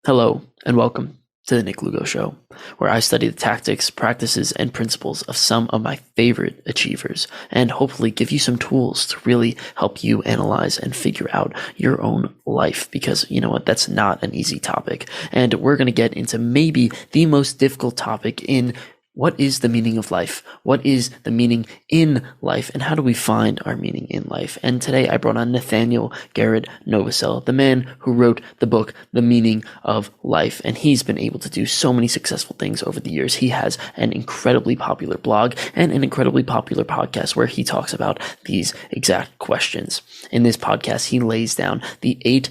Hello, and welcome to the Nick Lugo Show, where I study the tactics, practices, and principles of some of my favorite achievers, and hopefully give you some tools to really help you analyze and figure out your own life, because you know what, that's not an easy topic. And we're going to get into maybe the most difficult topic in what is the meaning of life? What is the meaning in life? And how do we find our meaning in life? And today I brought on Nathanael Garrett Novosel, the man who wrote the book, The Meaning of Life. And he's been able to do so many successful things over the years. He has an incredibly popular blog and an incredibly popular podcast where he talks about these exact questions. In this podcast, he lays down the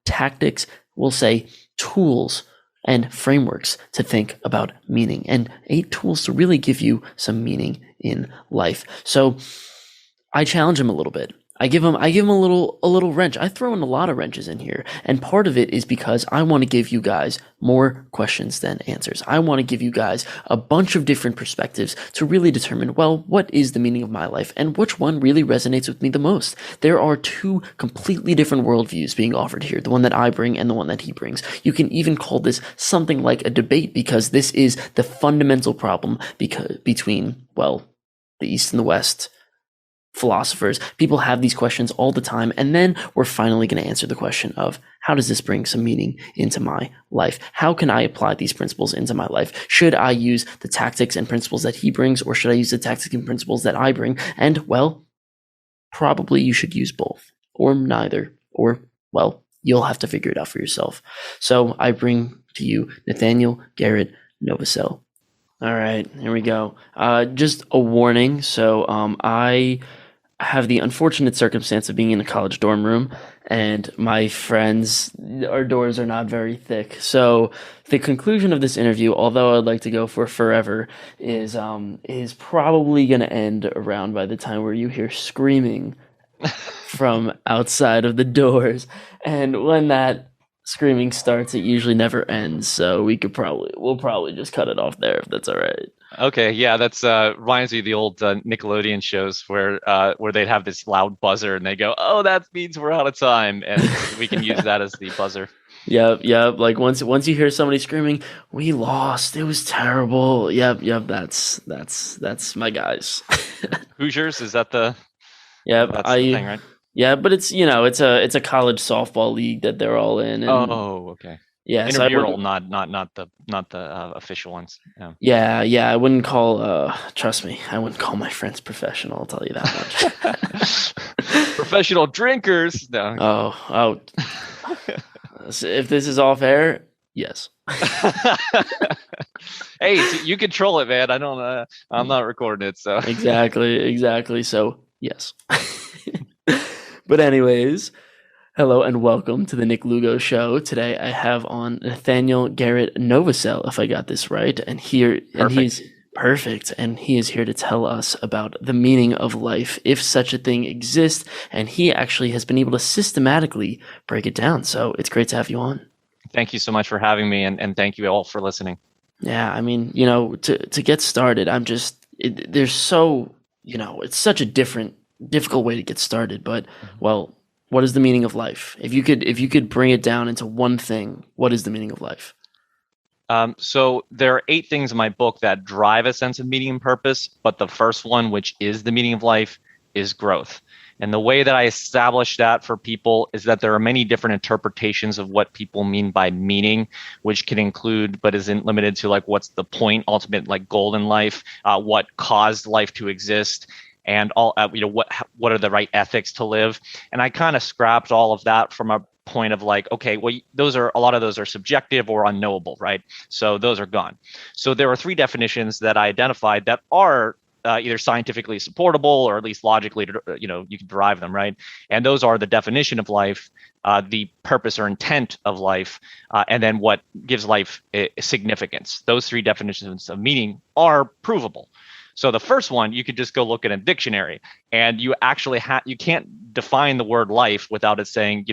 tactics, we'll say tools and frameworks to think about meaning, and 8 tools to really give you some meaning in life. So I challenge him a little bit. I give him a little wrench. I throw in a lot of wrenches in here, and part of it is because I want to give you guys more questions than answers. I want to give you guys a bunch of different perspectives to really determine, well, what is the meaning of my life and which one really resonates with me the most. There are 2 completely different worldviews being offered here, the one that I bring and the one that he brings. You can even call this something like a debate, because this is the fundamental problem between, well, the East and the West. Philosophers, people have these questions all the time, and then we're finally going to answer the question of, how does this bring some meaning into my life? How can I apply these principles into my life? Should I use the tactics and principles that he brings, or should I use the tactics and principles that I bring? And, well, probably you should use both, or neither, or, well, you'll have to figure it out for yourself. So I bring to you Nathanael Garrett Novosel. All right, here we go. Just a warning. So I have the unfortunate circumstance of being in a college dorm room, and my friends, our doors are not very thick. So the conclusion of this interview, although I'd like to go for forever, is probably going to end around by the time where you hear screaming from outside of the doors. And when that screaming starts, it usually never ends. So we'll probably just cut it off there if that's all right. Okay, yeah, that's reminds me of the old Nickelodeon shows where they'd have this loud buzzer and they go, "Oh, that means we're out of time," and we can use that as the buzzer. Yep. Like once you hear somebody screaming, "We lost. It was terrible." Yep. That's my guys. Hoosiers, is that the Yep. that's the thing, right? Yeah, but it's it's a college softball league that they're all in. And Oh, okay. yeah, so Intramural, not the official ones. Yeah, I wouldn't call trust me, I wouldn't call my friends professional, I'll tell you that much. Professional drinkers. No. Oh. If this is off air, yes. Hey, you control it, man. I'm not recording it, so. Exactly. So, yes. But anyways, hello and welcome to the Nick Lugo Show. Today I have on Nathanael Garrett Novosel, if I got this right, and he's perfect, and he is here to tell us about the meaning of life, if such a thing exists, and he actually has been able to systematically break it down. So it's great to have you on. Thank you so much for having me, and thank you all for listening. Yeah, I mean, to get started, it's such a difficult way to get started, but well, what is the meaning of life? If you could bring it down into one thing, what is the meaning of life? So there are 8 things in my book that drive a sense of meaning and purpose, but the first one, which is the meaning of life, is growth. And the way that I establish that for people is that there are many different interpretations of what people mean by meaning, which can include, but isn't limited to, like, what's the point, ultimate, like, goal in life, what caused life to exist, and all, what are the right ethics to live. And I kind of scrapped all of that from a point of, like, okay, well, a lot of those are subjective or unknowable, right? So those are gone. So there are 3 definitions that I identified that are either scientifically supportable or at least logically, you can derive them, right? And those are the definition of life, the purpose or intent of life, and then what gives life significance. Those 3 definitions of meaning are provable. So the first one, you could just go look at a dictionary, and you actually you can't define the word life without it saying,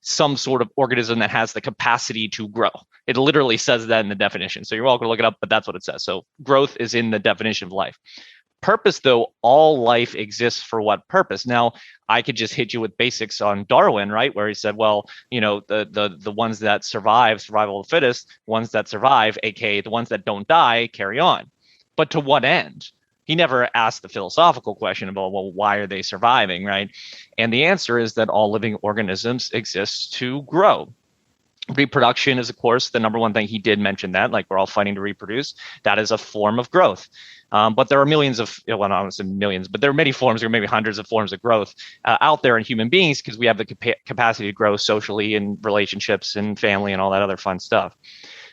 some sort of organism that has the capacity to grow. It literally says that in the definition. So you're welcome to look it up, but that's what it says. So growth is in the definition of life. Purpose, though, all life exists for what purpose? Now, I could just hit you with basics on Darwin, right? Where he said, well, the ones that survive, survival of the fittest, ones that survive, aka the ones that don't die, carry on. But to what end? He never asked the philosophical question about, well, why are they surviving, right? And the answer is that all living organisms exist to grow. Reproduction is, of course, the number one thing. He did mention that, like we're all fighting to reproduce. That is a form of growth. But there are millions of, well, not say millions, but there are many forms, or maybe hundreds of forms of growth out there in human beings, because we have the capacity to grow socially in relationships and family and all that other fun stuff.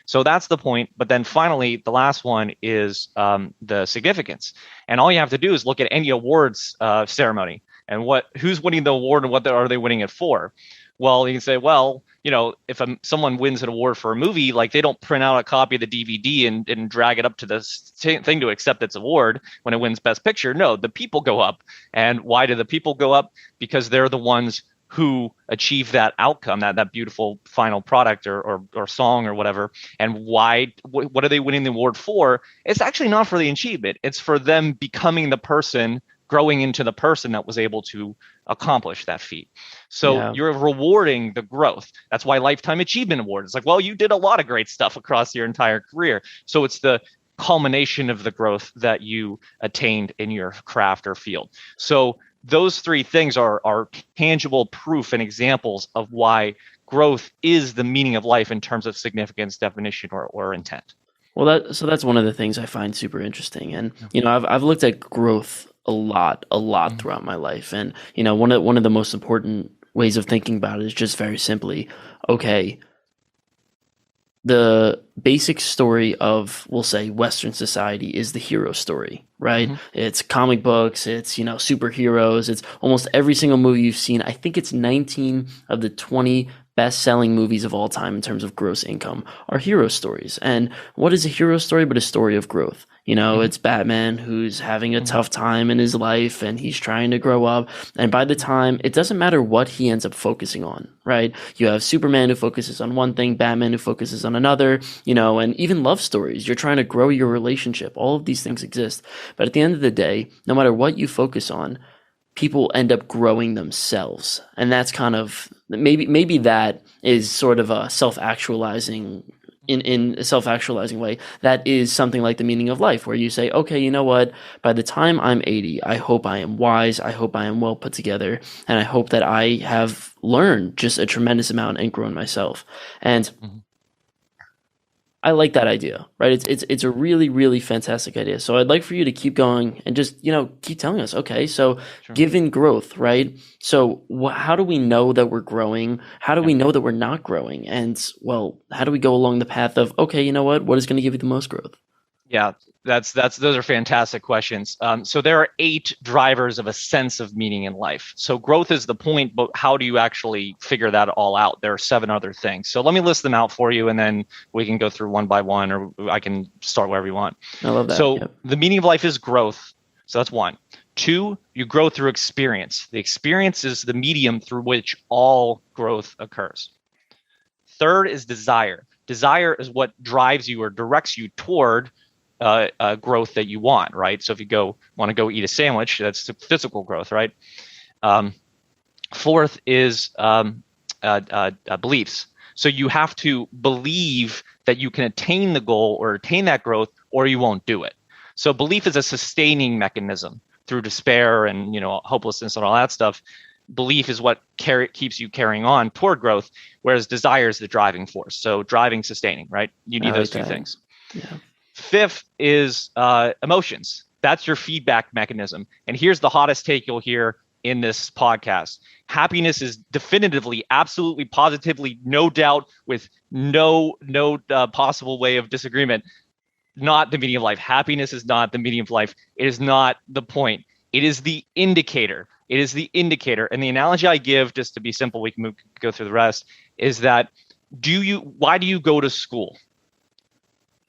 So that's the point. But then finally, the last one is the significance. And all you have to do is look at any awards ceremony and who's winning the award and what are they winning it for. Well, you can say, well, if someone wins an award for a movie, like they don't print out a copy of the DVD and drag it up to the thing to accept its award when it wins Best Picture. No, the people go up. And why do the people go up? Because they're the ones who achieve that outcome, that beautiful final product or song or whatever. And what are they winning the award for? It's actually not for the achievement. It's for them becoming the person, growing into the person that was able to accomplish that feat. So you're rewarding the growth. That's why Lifetime Achievement Award is like, well, you did a lot of great stuff across your entire career. So it's the culmination of the growth that you attained in your craft or field. So those three things are tangible proof and examples of why growth is the meaning of life in terms of significance, definition, or intent. Well, that's one of the things I find super interesting. And, I've looked at growth a lot throughout my life. And, one of the most important ways of thinking about it is just very simply, okay, the basic story of, we'll say, Western society is the hero story, right? Mm-hmm. It's comic books, it's, superheroes, it's almost every single movie you've seen. I think it's 19 of the 20 best-selling movies of all time in terms of gross income are hero stories. And what is a hero story but a story of growth? It's Batman who's having a tough time in his life and he's trying to grow up. And by the time, it doesn't matter what he ends up focusing on, right? You have Superman who focuses on one thing, Batman who focuses on another, and even love stories. You're trying to grow your relationship. All of these things exist. But at the end of the day, no matter what you focus on, people end up growing themselves. And that's kind of, maybe that is sort of a self-actualizing in a self-actualizing way. That is something like the meaning of life, where you say, okay, you know what? By the time I'm 80, I hope I am wise. I hope I am well put together. And I hope that I have learned just a tremendous amount and grown myself. And I like that idea, right? It's a really, really fantastic idea. So I'd like for you to keep going and just, keep telling us, okay, so given growth, right? So how do we know that we're growing? How do we know that we're not growing? And, well, how do we go along the path of, okay, you know what is going to give you the most growth? Yeah, those are fantastic questions. So there are 8 drivers of a sense of meaning in life. So growth is the point, but how do you actually figure that all out? There are 7 other things. So let me list them out for you, and then we can go through one by one, or I can start wherever you want. I love that. So the meaning of life is growth. So that's 1. 2, you grow through experience. The experience is the medium through which all growth occurs. 3rd is desire. Desire is what drives you or directs you toward growth that you want, right? So if you want to go eat a sandwich, that's physical growth, right? 4th is beliefs. So you have to believe that you can attain the goal or attain that growth, or you won't do it. So belief is a sustaining mechanism through despair and hopelessness and all that stuff. Belief is what keeps you carrying on toward growth, whereas desire is the driving force. So driving, sustaining, right? You need those 2 things. Yeah. 5th is emotions. That's your feedback mechanism. And here's the hottest take you'll hear in this podcast. Happiness is definitively, absolutely, positively, no doubt, with no possible way of disagreement, not the meaning of life. Happiness is not the meaning of life. It is not the point. It is the indicator. It is the indicator. And the analogy I give, just to be simple, we can go through the rest, is that why do you go to school?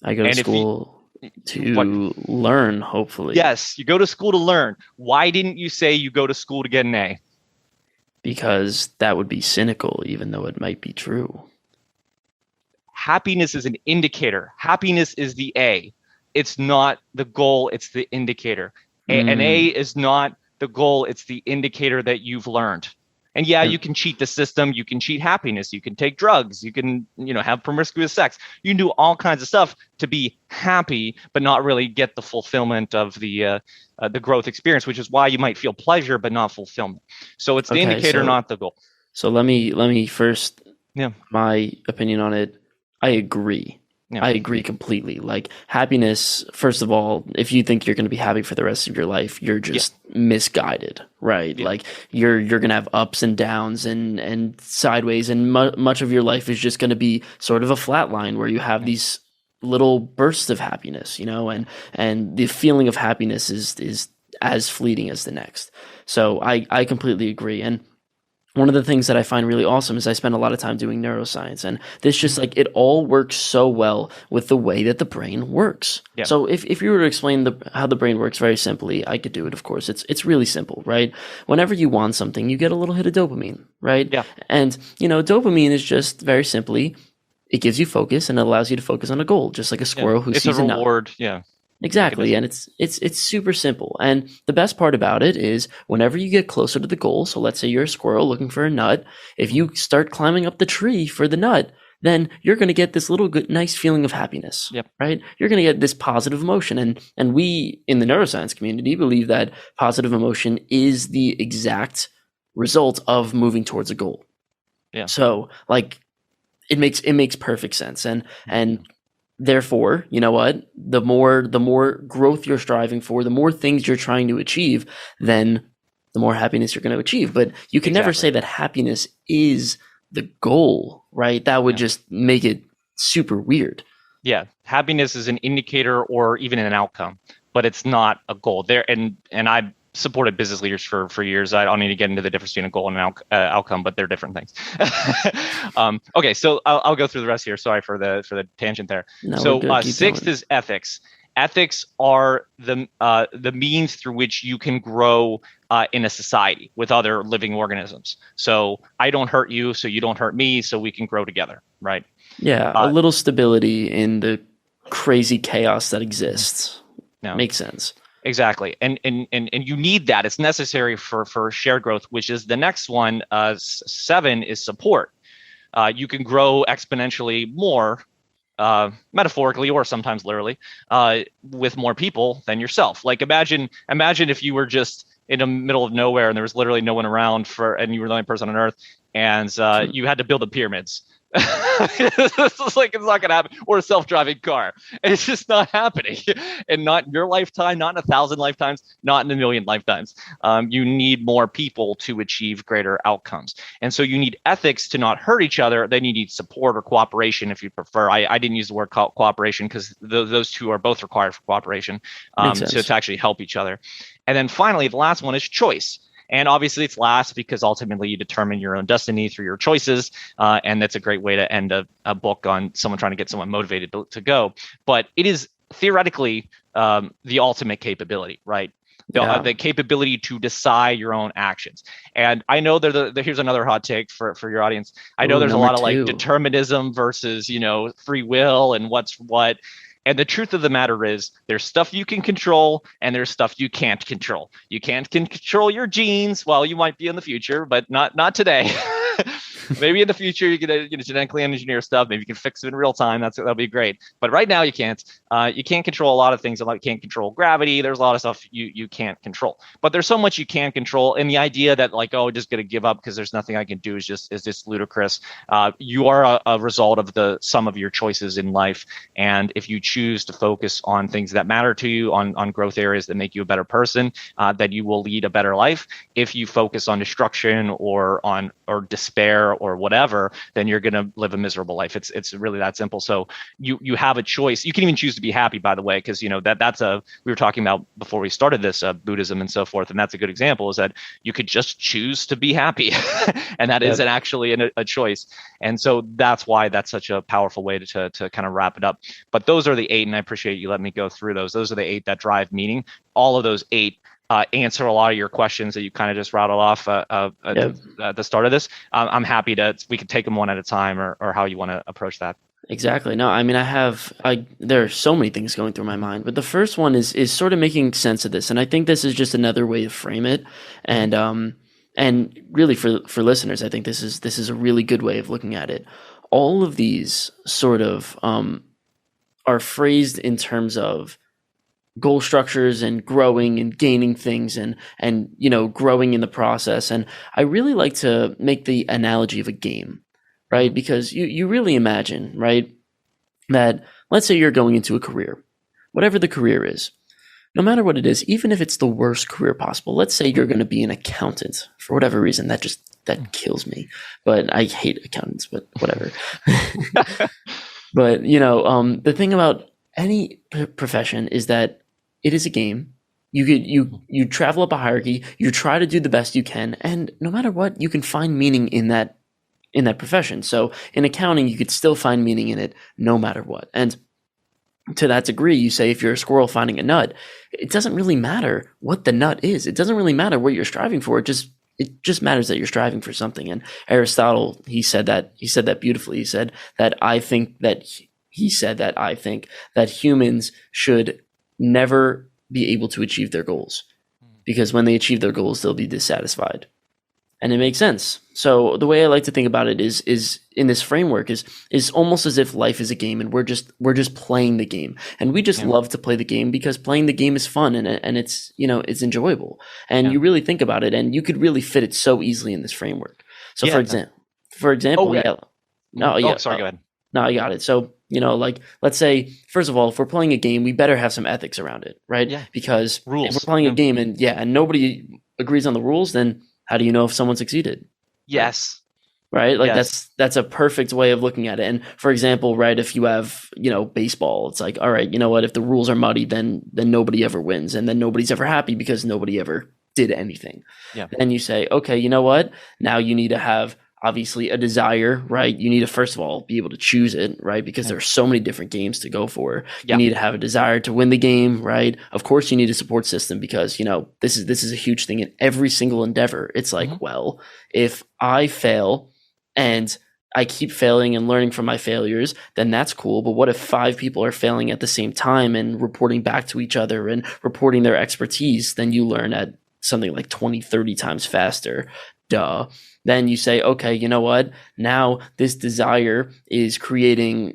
I go to school to learn, hopefully. Yes, you go to school to learn. Why didn't you say you go to school to get an A? Because that would be cynical, even though it might be true. Happiness is an indicator. Happiness is the A. It's not the goal, it's the indicator. And A is not the goal, it's the indicator that you've learned. And yeah, you can cheat the system, you can cheat happiness, you can take drugs, you can, have promiscuous sex. You can do all kinds of stuff to be happy, but not really get the fulfillment of the growth experience, which is why you might feel pleasure but not fulfillment. So it's the indicator, not the goal. So let me first, Yeah. my opinion on it. I agree. Yeah. I agree completely. Like, happiness, first of all, if you think you're going to be happy for the rest of your life, you're just misguided, right? Yeah. Like, you're going to have ups and downs and sideways, and much of your life is just going to be sort of a flat line where you have these little bursts of happiness, and the feeling of happiness is as fleeting as the next. So I completely agree. And one of the things that I find really awesome is I spend a lot of time doing neuroscience, and this just like it all works so well with the way that the brain works. Yeah. So if you were to explain how the brain works very simply, I could do it. Of course, it's really simple, right? Whenever you want something, you get a little hit of dopamine, right? Yeah. And dopamine is just very simply, it gives you focus and it allows you to focus on a goal, just like a squirrel who sees a nut. It's a reward. Yeah. Exactly, and it's super simple. And the best part about it is whenever you get closer to the goal, so let's say you're a squirrel looking for a nut, if you start climbing up the tree for the nut, then you're going to get this little good, nice feeling of happiness, right? You're going to get this positive emotion. And we in the neuroscience community believe that positive emotion is the exact result of moving towards a goal. Yeah. So like it makes perfect sense. And therefore, you know what? The more growth you're striving for, the more things you're trying to achieve, then the more happiness you're going to achieve. But you can never say that happiness is the goal, right? That would just make it super weird. Yeah, happiness is an indicator or even an outcome, but it's not a goal. There and I supported business leaders for years. I don't need to get into the difference between a goal and an outcome, but they're different things. Okay, so I'll go through the rest here. Sorry for the tangent there. No, so sixth is ethics. Ethics are the means through which you can grow in a society with other living organisms. So I don't hurt you, so you don't hurt me, so we can grow together, right? Yeah, a little stability in the crazy chaos that exists. Makes sense. Exactly. And you need that. It's necessary for shared growth, which is the next one. 7 is support. You can grow exponentially more, metaphorically or sometimes literally, with more people than yourself. Like imagine if you were just in the middle of nowhere and there was literally no one around and you were the only person on Earth, and you had to build the pyramids. It's like it's not gonna happen, or a self-driving car. It's just not happening, and not in your lifetime, not in 1,000 lifetimes, not in 1,000,000 lifetimes. You need more people to achieve greater outcomes, and so you need ethics to not hurt each other. Then you need support or cooperation, if you prefer. I didn't use the word cooperation because those two are both required for cooperation, to actually help each other. And then finally, the last one is choice. And obviously it's last because ultimately you determine your own destiny through your choices. And that's a great way to end a book on someone trying to get someone motivated to go. But it is theoretically the ultimate capability, right? The capability to decide your own actions. And I know here's another hot take for your audience. I know there's a lot of like determinism versus, free will and what's what. And the truth of the matter is there's stuff you can control and there's stuff you can't control. You can't control your genes. Well, you might be in the future, but not today. Maybe in the future you can genetically engineer stuff. Maybe you can fix it in real time. That'll be great. But right now you can't. You can't control a lot of things. You can't control gravity. There's a lot of stuff you can't control. But there's so much you can control. And the idea that just gonna give up because there's nothing I can do is just ludicrous. You are a result of the sum of your choices in life. And if you choose to focus on things that matter to you, on growth areas that make you a better person, then you will lead a better life. If you focus on destruction or despair or whatever, then you're going to live a miserable life. It's really that simple. So you have a choice. You can even choose to be happy, by the way, because we were talking about before we started this, Buddhism and so forth, and that's a good example, is that you could just choose to be happy, and that isn't actually a choice. And so that's why that's such a powerful way to kind of wrap it up. But those are the 8, and I appreciate you letting me go through those. Those are the 8 that drive meaning. All of those 8 answer a lot of your questions that you kind of just rattled off at the start of this. I'm happy we could take them one at a time, or how you want to approach that. Exactly. No, I mean, there are so many things going through my mind, but the first one is sort of making sense of this, and I think this is just another way to frame it, Mhm. and really for listeners, I think this is a really good way of looking at it. All of these sort of are phrased in terms of goal structures and growing and gaining things and growing in the process. And I really like to make the analogy of a game, right? Mhm. Because you really imagine, right, that let's say you're going into a career, whatever the career is, no matter what it is, even if it's the worst career possible. Let's say you're going to be an accountant for whatever reason. That kills me, but I hate accountants, but whatever. But the thing about any profession is that it is a game. You travel up a hierarchy. You try to do the best you can, and no matter what, you can find meaning in that profession. So in accounting, you could still find meaning in it no matter what. And to that degree, you say if you're a squirrel finding a nut, it doesn't really matter what the nut is. It doesn't really matter what you're striving for. It just matters that you're striving for something. And Aristotle, he said that beautifully. He said that I think that humans should never be able to achieve their goals, because when they achieve their goals, they'll be dissatisfied. And it makes sense. So the way I like to think about it is in this framework is almost as if life is a game, and we're just playing the game, and we just Yeah. love to play the game because playing the game is fun, and it's enjoyable, and Yeah. you really think about it, and you could really fit it so easily in this framework. So Yeah. for example, Oh, yeah, no, oh, yeah, sorry. Go ahead. no, I got it. So like let's say first of all, if we're playing a game, we better have some ethics around it, right? Yeah. Because if we're Rules. playing a Yeah. game and nobody agrees on the rules, then how do you know if someone succeeded? Right. Yes. Right? Like Yes. that's a perfect way of looking at it. And for example, right, if you have, baseball, it's like, all right, you know what, if the rules are muddy, then nobody ever wins, and then nobody's ever happy because nobody ever did anything. Yeah. Then you say, okay, you know what? Now you need to have obviously a desire, right? You need to first of all be able to choose it, right? Because Yeah. there are so many different games to go for. Yeah. You need to have a desire to win the game, right? Of course you need a support system because, this is a huge thing in every single endeavor. It's like, Mhm. well, if I fail and I keep failing and learning from my failures, then that's cool. But what if 5 people are failing at the same time and reporting back to each other and reporting their expertise? Then you learn at something like 20, 30 times faster. Duh. Then you say, okay, you know what? Now this desire is creating,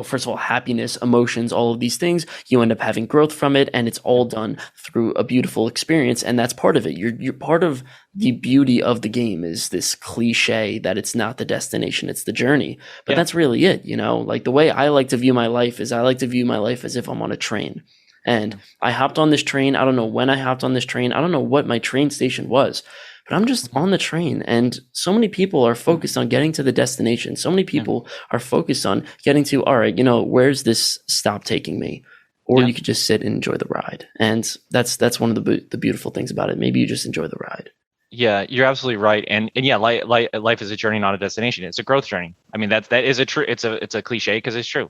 first of all, happiness, emotions, all of these things. You end up having growth from it, and it's all done through a beautiful experience, and that's part of it. You're part of the beauty of the game is this cliche that it's not the destination, it's the journey. But Yeah. that's really it, Like the way I like to view my life is I like to view my life as if I'm on a train. And I hopped on this train. I don't know when I hopped on this train. I don't know what my train station was, but I'm just on the train. And so many people are focused on getting to the destination. So many people are focused on getting to, all right, where's this stop taking me? Or Yeah. you could just sit and enjoy the ride. And that's one of the beautiful things about it. Maybe you just enjoy the ride. Yeah, you're absolutely right, and yeah, life is a journey, not a destination. It's a growth journey. I mean, that is a true. It's a cliche because it's true.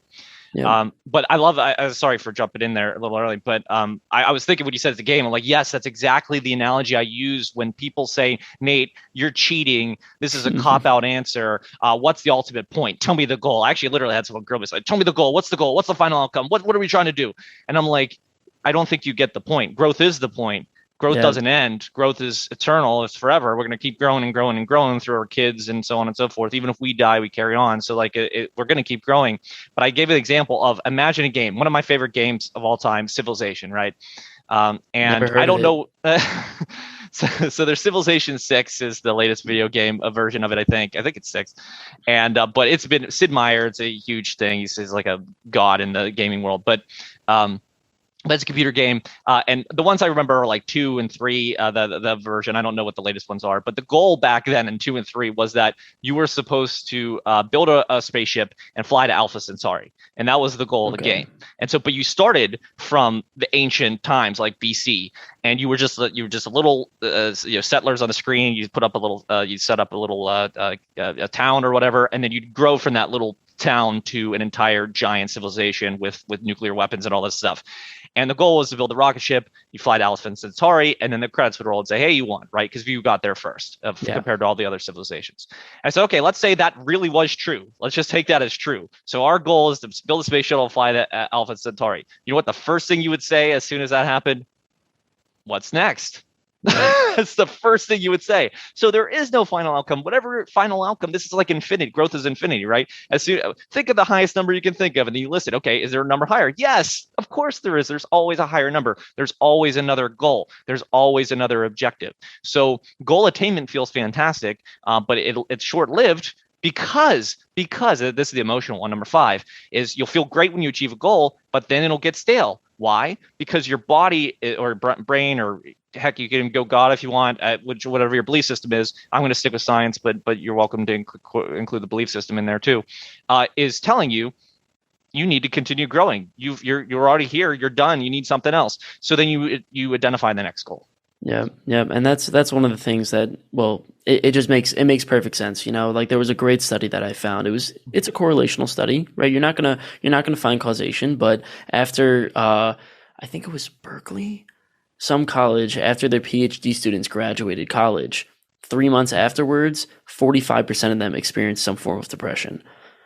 Yeah. But I love. Sorry for jumping in there a little early, but I was thinking when you said it's a game. I'm like, yes, that's exactly the analogy I use when people say, Nate, you're cheating. This is a cop out answer. What's the ultimate point? Tell me the goal. I actually literally had someone grill me. Like, tell me the goal. What's the goal? What's the final outcome? What are we trying to do? And I'm like, I don't think you get the point. Growth is the point. Growth Yeah. doesn't end. Growth is eternal. It's forever. We're going to keep growing and growing and growing through our kids and so on and so forth. Even if we die, we carry on. So like we're going to keep growing. But I gave an example of imagine a game. One of my favorite games of all time, Civilization, right? And Never heard I don't of know. So there's Civilization 6 is the latest video game, a version of it. I think it's 6, and but it's been Sid Meier. It's a huge thing. He's like a god in the gaming world. But that's a computer game, and the ones I remember are like 2 and 3. The version I don't know what the latest ones are, but the goal back then in 2 and 3 was that you were supposed to build a spaceship and fly to Alpha Centauri, and that was the goal of the Okay. game. And so, but you started from the ancient times like BC, and you were just a little settlers on the screen. You put up a little you set up a little a town or whatever, and then you'd grow from that little town to an entire giant civilization with nuclear weapons and all this stuff. And the goal was to build a rocket ship. You fly to Alpha Centauri, and then the credits would roll and say, "Hey, you won," right? Because you got there first compared to all the other civilizations. And so, okay, let's say that really was true. Let's just take that as true. So our goal is to build a space shuttle and fly to Alpha Centauri. You know what the first thing you would say as soon as that happened? What's next? That's the first thing you would say. So there is no final outcome. Whatever final outcome, this is like infinity. Growth is infinity, right? Think of the highest number you can think of, and then you list it. Okay, is there a number higher? Yes, of course there is. There's always a higher number. There's always another goal. There's always another objective. So goal attainment feels fantastic, but it's short-lived. Because this is the emotional one. Number 5 is you'll feel great when you achieve a goal, but then it'll get stale. Why? Because your body or brain, or heck, you can go God if you want, whatever your belief system is. I'm going to stick with science, but you're welcome to include the belief system in there too. Is telling you need to continue growing. You're already here. You're done. You need something else. So then you identify the next goal. Yeah, and that's one of the things that, well, it just makes perfect sense. Like there was a great study that I found. It's a correlational study, right? You're not gonna find causation, but after I think it was Berkeley, some college, after their PhD students graduated college, 3 months afterwards, 45% of them experienced some form of depression.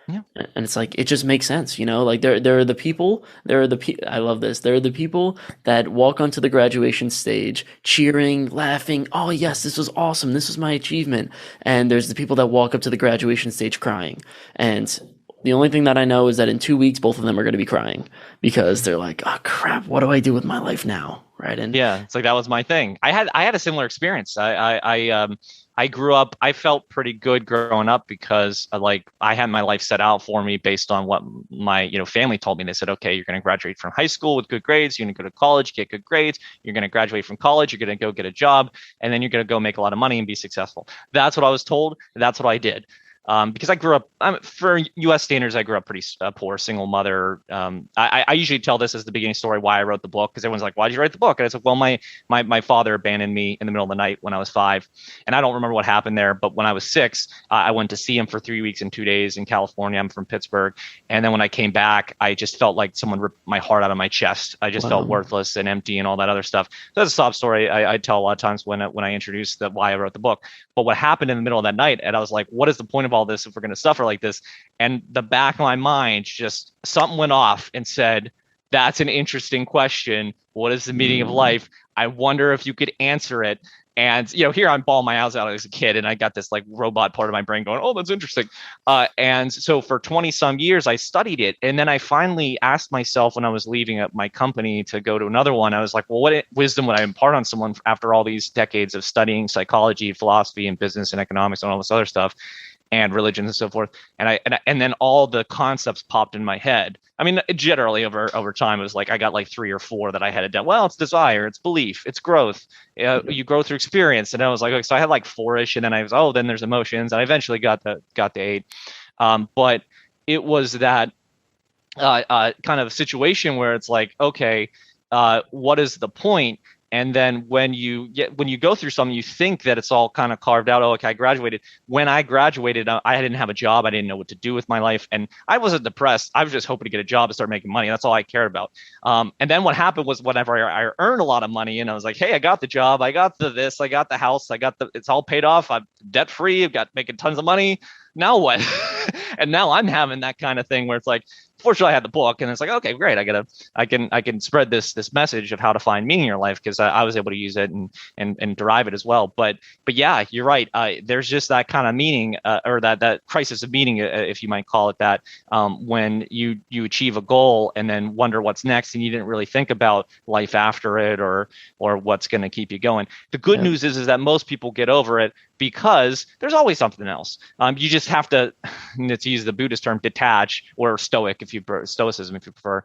Yeah. And it's like, it just makes sense, like there are the people, I love this. There are the people that walk onto the graduation stage cheering, laughing. Oh yes, this was awesome. This was my achievement. And there's the people that walk up to the graduation stage crying. And the only thing that I know is that in 2 weeks, both of them are going to be crying because they're like, oh crap, what do I do with my life now? Right. And yeah, it's like, that was my thing. I had a similar experience. I grew up, I felt pretty good growing up because I had my life set out for me based on what my family told me. They said, okay, you're going to graduate from high school with good grades. You're going to go to college, get good grades. You're going to graduate from college. You're going to go get a job, and then you're going to go make a lot of money and be successful. That's what I was told. That's what I did. Because I grew up, for U.S. standards, I grew up pretty poor, single mother. I usually tell this as the beginning story why I wrote the book, because everyone's like, "Why did you write the book?" And I said, "Well, my father abandoned me in the middle of the night when I was 5, and I don't remember what happened there. But when I was 6, I went to see him for 3 weeks and 2 days in California. I'm from Pittsburgh, and then when I came back, I just felt like someone ripped my heart out of my chest. I just felt worthless and empty and all that other stuff. So that's a sob story I tell a lot of times when I introduce why I wrote the book. But what happened in the middle of that night, and I was like, "What is the point of all this if we're going to suffer like this?" And the back of my mind, just something went off and said, "That's an interesting question. What is the meaning of life? I wonder if you could answer it." And here I'm bawling my eyes out as a kid, and I got this robot part of my brain going, "Oh, that's interesting." And so for 20 some years, I studied it, and then I finally asked myself when I was leaving my company to go to another one, I was like, "Well, what wisdom would I impart on someone after all these decades of studying psychology, philosophy, and business and economics and all this other stuff?" And religion and so forth, and then all the concepts popped in my head. I mean, generally over time, it was like I got 3 or 4 that I had it down. Well, it's desire, it's belief, it's growth. You grow through experience, and I was like, okay, so I had 4-ish, and then I was, then there's emotions, and I eventually got the 8. But it was that kind of situation where it's like, okay, what is the point? And then when you go through something, you think that it's all kind of carved out. Oh, okay, I graduated. When I graduated, I didn't have a job. I didn't know what to do with my life. And I wasn't depressed. I was just hoping to get a job and start making money. That's all I cared about. And then what happened was whenever I earned a lot of money and I was like, hey, I got the job. I got this. I got the house. It's all paid off. I'm debt free. I've got making tons of money. Now what? And now I'm having that kind of thing where it's like, fortunately I had the book, and it's like, okay, great. I can spread this message of how to find meaning in your life, because I was able to use it and derive it as well. But yeah, you're right. There's just that kind of meaning, or that crisis of meaning, if you might call it that, when you achieve a goal and then wonder what's next, and you didn't really think about life after it or what's going to keep you going. The good news is that most people get over it, because there's always something else. You just have to use the Buddhist term, detach, or stoicism if you prefer.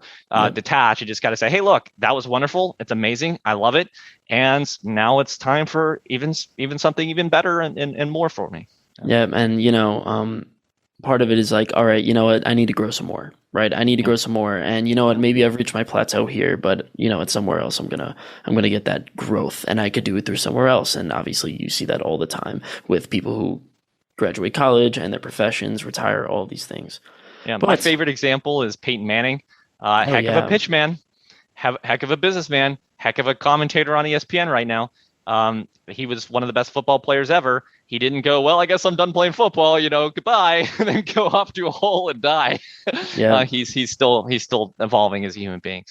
Detach. You just got to say, hey, look, that was wonderful. It's amazing. I love it. And now it's time for even something even better and more for me. Yeah. And part of it is like, all right, you know what? I need to grow some more, right? I need to Yeah. grow some more. And you know what? Maybe I've reached my plateau here, but you know, it's somewhere else. I'm gonna get that growth, and I could do it through somewhere else. And obviously, you see that all the time with people who graduate college and their professions, retire, all these things. Yeah, my But favorite example is Peyton Manning. oh Heck of a yeah, pitch man, heck of a businessman, heck of a commentator on ESPN right now. He was one of the best football players ever. He didn't go, well, I guess I'm done playing football, goodbye, and then go off to a hole and die. yeah. He's still evolving as a human being.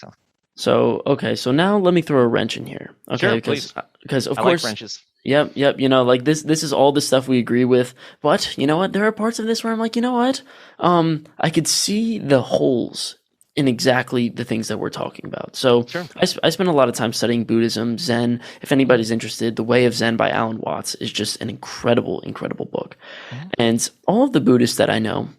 So okay, so now let me throw a wrench in here, okay? Sure, please. Because of I like course, wrenches. yep. You know, like this is all the stuff we agree with. But you know what? There are parts of this where I'm like, you know what? I could see the holes in exactly the things that we're talking about. So Sure. I spent a lot of time studying Buddhism, Zen. If anybody's interested, The Way of Zen by Alan Watts is just an incredible book. Mhm. And all of the Buddhists that I know,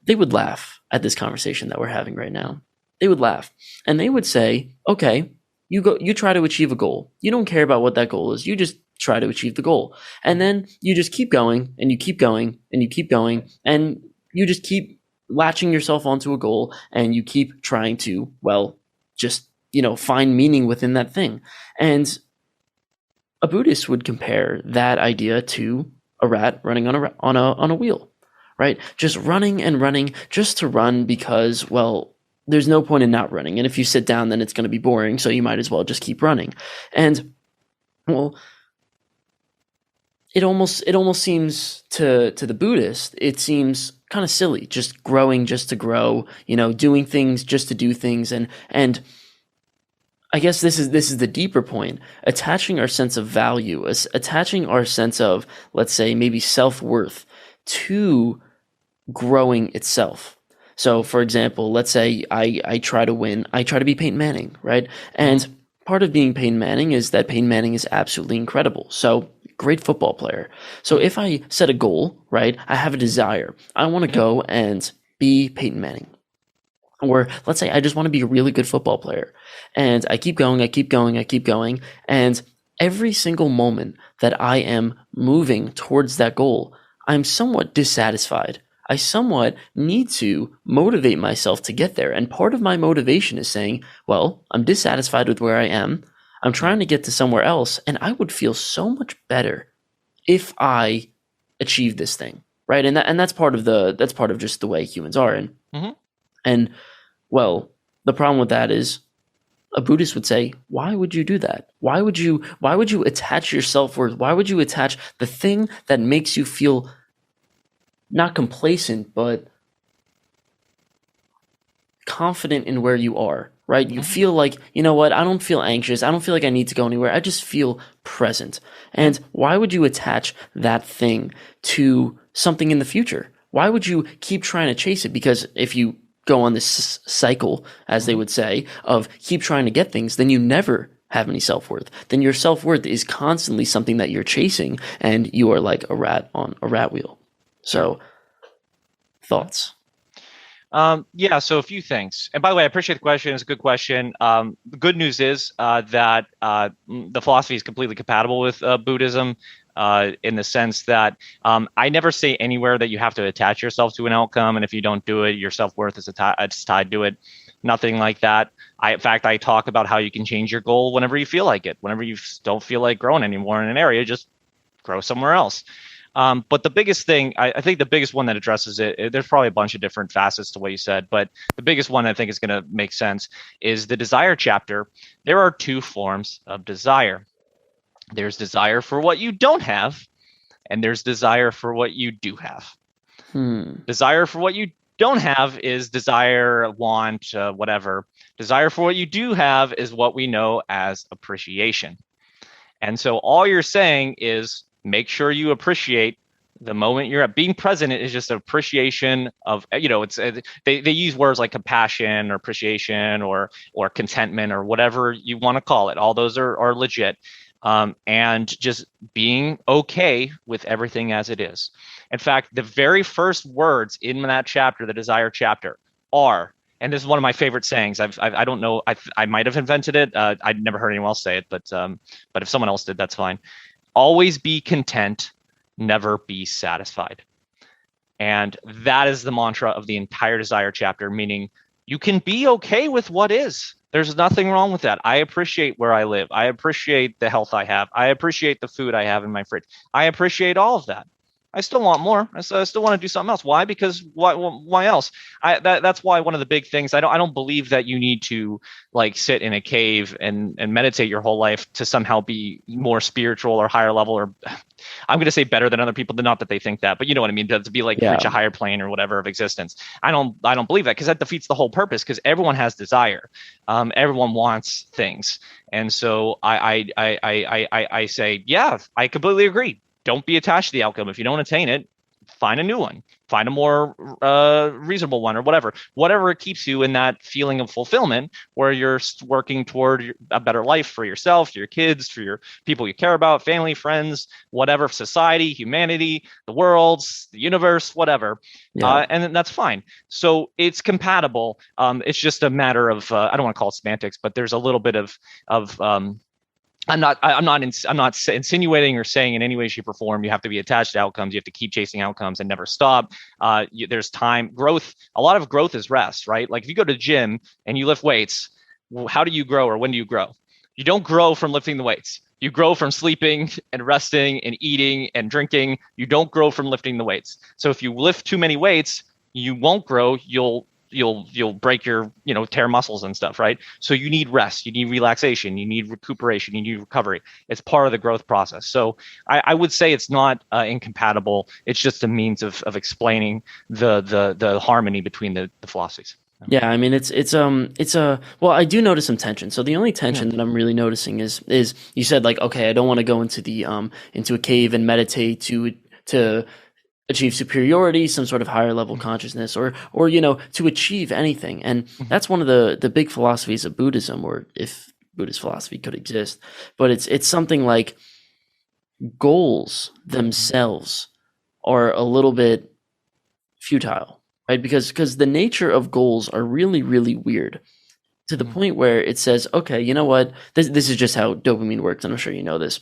they would laugh at this conversation that we're having right now. They would laugh and they would say, okay, you try to achieve a goal. You don't care about what that goal is. You just try to achieve the goal. And then you just keep going and you keep going and you keep going and you just keep latching yourself onto a goal and you keep trying to, well, just, find meaning within that thing. And a Buddhist would compare that idea to a rat running on a wheel, right? Just running and running just to run because, well, there's no point in not running. And if you sit down, then it's going to be boring. So you might as well just keep running. And well, it almost seems to the Buddhist, it seems kind of silly, just growing just to grow, doing things just to do things. And I guess this is the deeper point, attaching our sense of value, attaching our sense of, let's say, maybe self-worth to growing itself. So, for example, let's say I try to win. I try to be Peyton Manning, right? And part of being Peyton Manning is that Peyton Manning is absolutely incredible. So, great football player. So, if I set a goal, right, I have a desire. I want to go and be Peyton Manning. Or let's say I just want to be a really good football player. And I keep going, I keep going, I keep going. And every single moment that I am moving towards that goal, I'm somewhat dissatisfied. I somewhat need to motivate myself to get there. And part of my motivation is saying, well, I'm dissatisfied with where I am. I'm trying to get to somewhere else. And I would feel so much better if I achieve this thing. Right. And that's part of just the way humans are. And well, the problem with that is a Buddhist would say, why would you do that? Why would you attach your self-worth? Why would you attach the thing that makes you feel not complacent, but confident in where you are, right? You feel like, you know what? I don't feel anxious. I don't feel like I need to go anywhere. I just feel present. And why would you attach that thing to something in the future? Why would you keep trying to chase it? Because if you go on this cycle, as they would say, of keep trying to get things, then you never have any self-worth. Then your self-worth is constantly something that you're chasing, and you are like a rat on a rat wheel. So, thoughts? Yeah, so a few things. And by the way, I appreciate the question. It's a good question. The good news is that the philosophy is completely compatible with Buddhism in the sense that I never say anywhere that you have to attach yourself to an outcome. And if you don't do it, your self-worth is tied to it. Nothing like that. In fact, I talk about how you can change your goal whenever you feel like it. Whenever you don't feel like growing anymore in an area, just grow somewhere else. But the biggest thing, I think the biggest one that addresses it, there's probably a bunch of different facets to what you said, but the biggest one I think is going to make sense is the desire chapter. There are two forms of desire. There's desire for what you don't have, and there's desire for what you do have. Desire for what you don't have is desire, want, whatever. Desire for what you do have is what we know as appreciation. And so all you're saying is, make sure you appreciate the moment you're at. Being present is just an appreciation of, it's they use words like compassion or appreciation or contentment or whatever you want to call it. All those are legit. And just being okay with everything as it is. In fact, the very first words in that chapter, the desire chapter, are, and this is one of my favorite sayings. I don't know, I might have invented it. I'd never heard anyone else say it, but if someone else did, that's fine. Always be content, never be satisfied. And that is the mantra of the entire desire chapter, meaning you can be okay with what is. There's nothing wrong with that. I appreciate where I live. I appreciate the health I have. I appreciate the food I have in my fridge. I appreciate all of that. I still want more. I still want to do something else. Why? Because why else? That's why one of the big things, I don't believe that you need to like sit in a cave and meditate your whole life to somehow be more spiritual or higher level, or I'm going to say better than other people. Not that they think that, but you know what I mean, to be like reach a higher plane or whatever of existence. I don't believe that, because that defeats the whole purpose, because everyone has desire. Everyone wants things. And so I say, yeah, I completely agree. Don't be attached to the outcome. If you don't attain it, find a new one, find a more reasonable one, or whatever keeps you in that feeling of fulfillment, where you're working toward a better life for yourself, your kids, for your people you care about, family, friends, whatever, society, humanity, the world, the universe, whatever. And that's fine. So it's compatible. It's just a matter of, I don't want to call it semantics, but there's a little bit of I'm not insinuating or saying in any way, shape, or form you have to be attached to outcomes. You have to keep chasing outcomes and never stop. There's time, growth. A lot of growth is rest, right? Like if you go to the gym and you lift weights, how do you grow, or when do you grow? You don't grow from lifting the weights. You grow from sleeping and resting and eating and drinking. You don't grow from lifting the weights. So if you lift too many weights, you won't grow. You'll break your, tear muscles and stuff, right? So you need rest, you need relaxation, you need recuperation, you need recovery. It's part of the growth process. So I would say it's not incompatible. It's just a means of explaining the harmony between the philosophies. Yeah, I mean well, I do notice some tension. So the only tension that I'm really noticing is you said like, okay, I don't want to go into the into a cave and meditate to achieve superiority, some sort of higher level consciousness, or to achieve anything. And that's one of the big philosophies of Buddhism, or if Buddhist philosophy could exist. But it's something like goals themselves are a little bit futile, right? Because the nature of goals are really, really weird, to the point where it says, okay, you know what? This is just how dopamine works, and I'm sure you know this.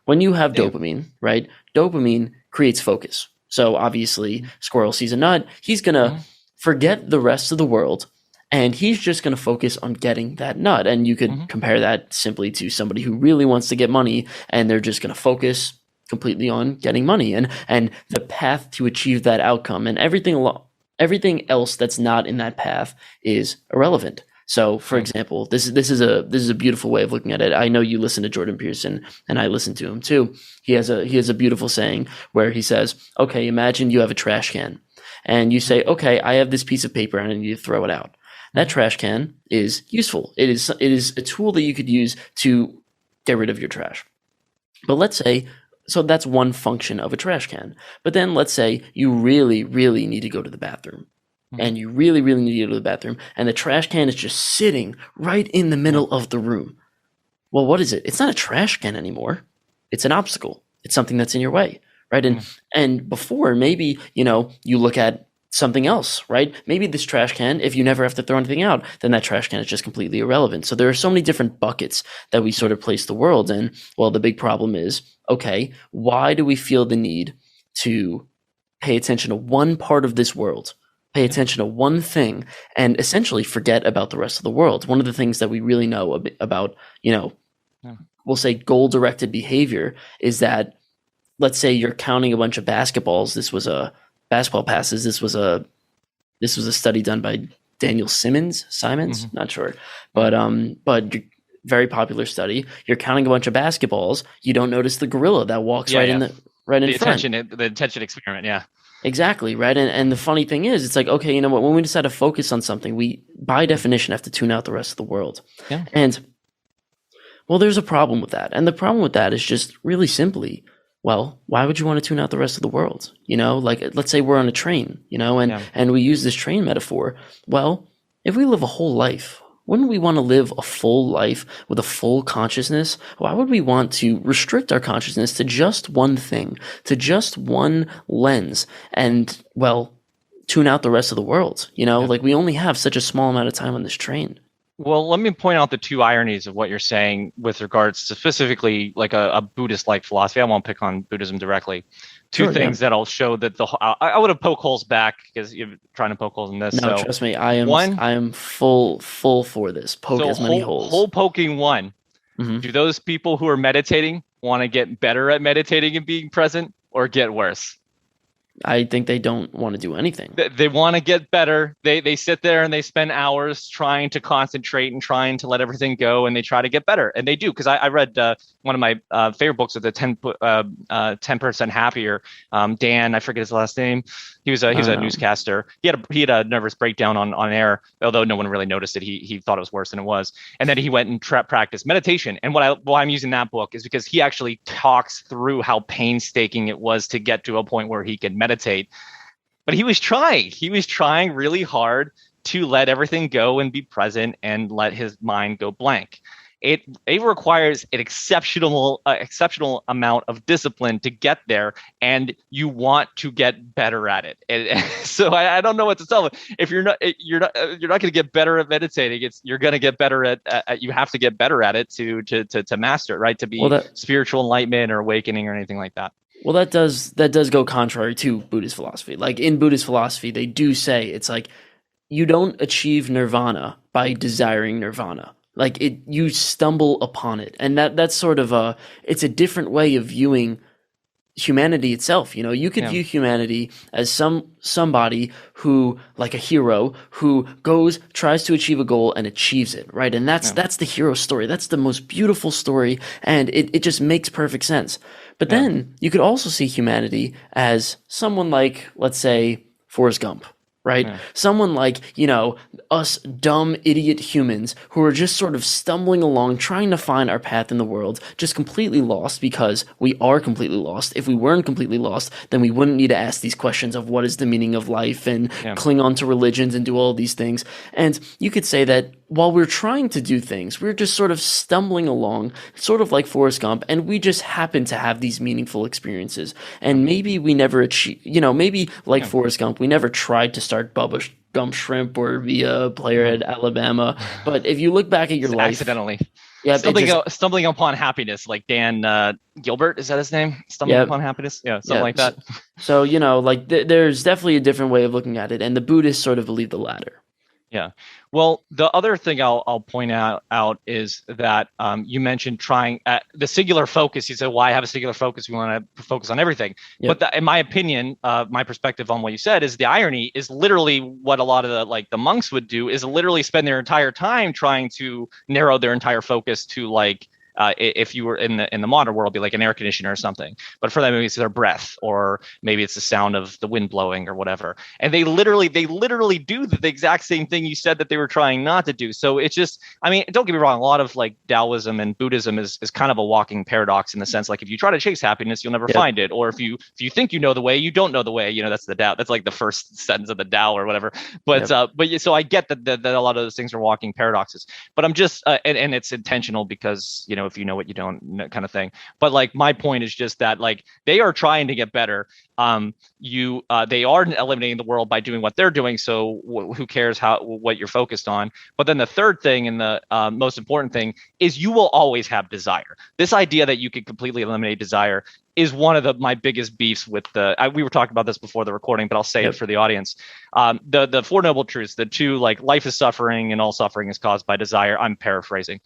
When you have dopamine, right? Dopamine creates focus. So obviously, squirrel sees a nut. He's going to forget the rest of the world, and he's just going to focus on getting that nut. And you could compare that simply to somebody who really wants to get money, and they're just going to focus completely on getting money and the path to achieve that outcome. And everything else that's not in that path is irrelevant. So, for example, this is a beautiful way of looking at it. I know you listen to Jordan Peterson, and I listen to him too. He has a beautiful saying where he says, "Okay, imagine you have a trash can, and you say, okay, I have this piece of paper and I need to throw it out. That trash can is useful. It is a tool that you could use to get rid of your trash. But let's say, so that's one function of a trash can. But then let's say you really, really need to go to the bathroom. And you really, really need to go to the bathroom, and the trash can is just sitting right in the middle of the room. Well, what is it? It's not a trash can anymore. It's an obstacle. It's something that's in your way, right? And before, maybe, you look at something else, right? Maybe this trash can, if you never have to throw anything out, then that trash can is just completely irrelevant. So there are so many different buckets that we sort of place the world in. Well, the big problem is, okay, why do we feel the need to pay attention to one part of this world? Pay attention to one thing and essentially forget about the rest of the world. One of the things that we really know about, we'll say goal-directed behavior is that, let's say you're counting a bunch of basketballs. This was a basketball passes. This was a study done by Daniel Simons, not sure, but very popular study. You're counting a bunch of basketballs. You don't notice the gorilla that walks in front. The attention experiment. Yeah. Exactly, right? And the funny thing is, it's like, okay, you know what? When we decide to focus on something, we, by definition, have to tune out the rest of the world. Yeah. And, well, there's a problem with that. And the problem with that is just really simply, well, why would you want to tune out the rest of the world? Like, let's say we're on a train, and we use this train metaphor. Well, if we live a whole life, wouldn't we want to live a full life with a full consciousness? Why would we want to restrict our consciousness to just one thing, to just one lens, and, well, tune out the rest of the world? Like, we only have such a small amount of time on this train. Well, let me point out the two ironies of what you're saying with regards to specifically like a Buddhist-like philosophy. I won't pick on Buddhism directly. Two Sure, yeah. things that'll show that I would have poke holes back because you're trying to poke holes in this. No, So trust me, one, I am full for this. Poke so as many hole holes. poking one. Hmm. Do those people who are meditating want to get better at meditating and being present or get worse? I think they don't want to do anything. They want to get better. They sit there and they spend hours trying to concentrate and trying to let everything go, and they try to get better, and they do. Because I read one of my favorite books of the 10% happier. Dan, I forget his last name. He was a Um, newscaster. He had a nervous breakdown on air, although no one really noticed it. He thought it was worse than it was, and then he went and practiced meditation. And why I'm using that book is because he actually talks through how painstaking it was to get to a point where he could meditate, but he was trying. He was trying really hard to let everything go and be present and let his mind go blank. It requires an exceptional amount of discipline to get there, and you want to get better at it. And so I don't know what to tell them. If you're not going to get better at meditating. You're going to get better at you have to get better at it to master it, right? To well, be spiritual enlightenment or awakening or anything like that. that does go contrary to Buddhist philosophy. Like in Buddhist philosophy, they do say it's like you don't achieve nirvana by desiring nirvana. Like you stumble upon it, and that's sort of it's a different way of viewing humanity itself. You could Yeah. view humanity as somebody who, like a hero, who tries to achieve a goal and achieves it, right? And Yeah. that's the hero story. That's the most beautiful story, and it just makes perfect sense. But Yeah. then you could also see humanity as someone like, let's say, Forrest Gump, right? Yeah. Someone like, us dumb idiot humans who are just sort of stumbling along, trying to find our path in the world, just completely lost because we are completely lost. If we weren't completely lost, then we wouldn't need to ask these questions of what is the meaning of life and Yeah. cling on to religions and do all these things. And you could say that while we're trying to do things, we're just sort of stumbling along, sort of like Forrest Gump, and we just happen to have these meaningful experiences. Yeah. And maybe we never achieve, maybe like Yeah. Forrest Gump, we never tried to start Bubba Gump Shrimp or be a player Yeah. at Alabama. But if you look back at your Just life, accidentally yeah, it just, stumbling upon happiness, like Dan Gilbert, is that his name? Stumbling yeah, upon happiness, yeah, something yeah. like that. So, like there's definitely a different way of looking at it, and the Buddhists sort of believe the latter. Yeah. Well, the other thing I'll point out is that you mentioned trying the singular focus. You said, "Why have a singular focus? We want to focus on everything." But Yep. in my opinion, my perspective on what you said is the irony is literally what a lot of the monks would do is literally spend their entire time trying to narrow their entire focus to like. If you were in the modern world, be like an air conditioner or something. But for them, maybe it's their breath, or maybe it's the sound of the wind blowing, or whatever. And they literally do the exact same thing you said that they were trying not to do. So it's just, I mean, don't get me wrong, a lot of like Taoism and Buddhism is kind of a walking paradox in the sense like if you try to chase happiness, you'll never Yep. find it. Or if you think you know the way, you don't know the way. That's the Tao. That's like the first sentence of the Tao or whatever. Yep. So I get that a lot of those things are walking paradoxes. But I'm just and it's intentional because if you know what you don't, kind of thing. But like my point is just that like they are trying to get better. They are eliminating the world by doing what they're doing. So who cares what you're focused on? But then the third thing and the most important thing is you will always have desire. This idea that you could completely eliminate desire is one of my biggest beefs with we were talking about this before the recording, but I'll say it Yep. for the audience. The Four Noble Truths, the two, like life is suffering and all suffering is caused by desire. I'm paraphrasing.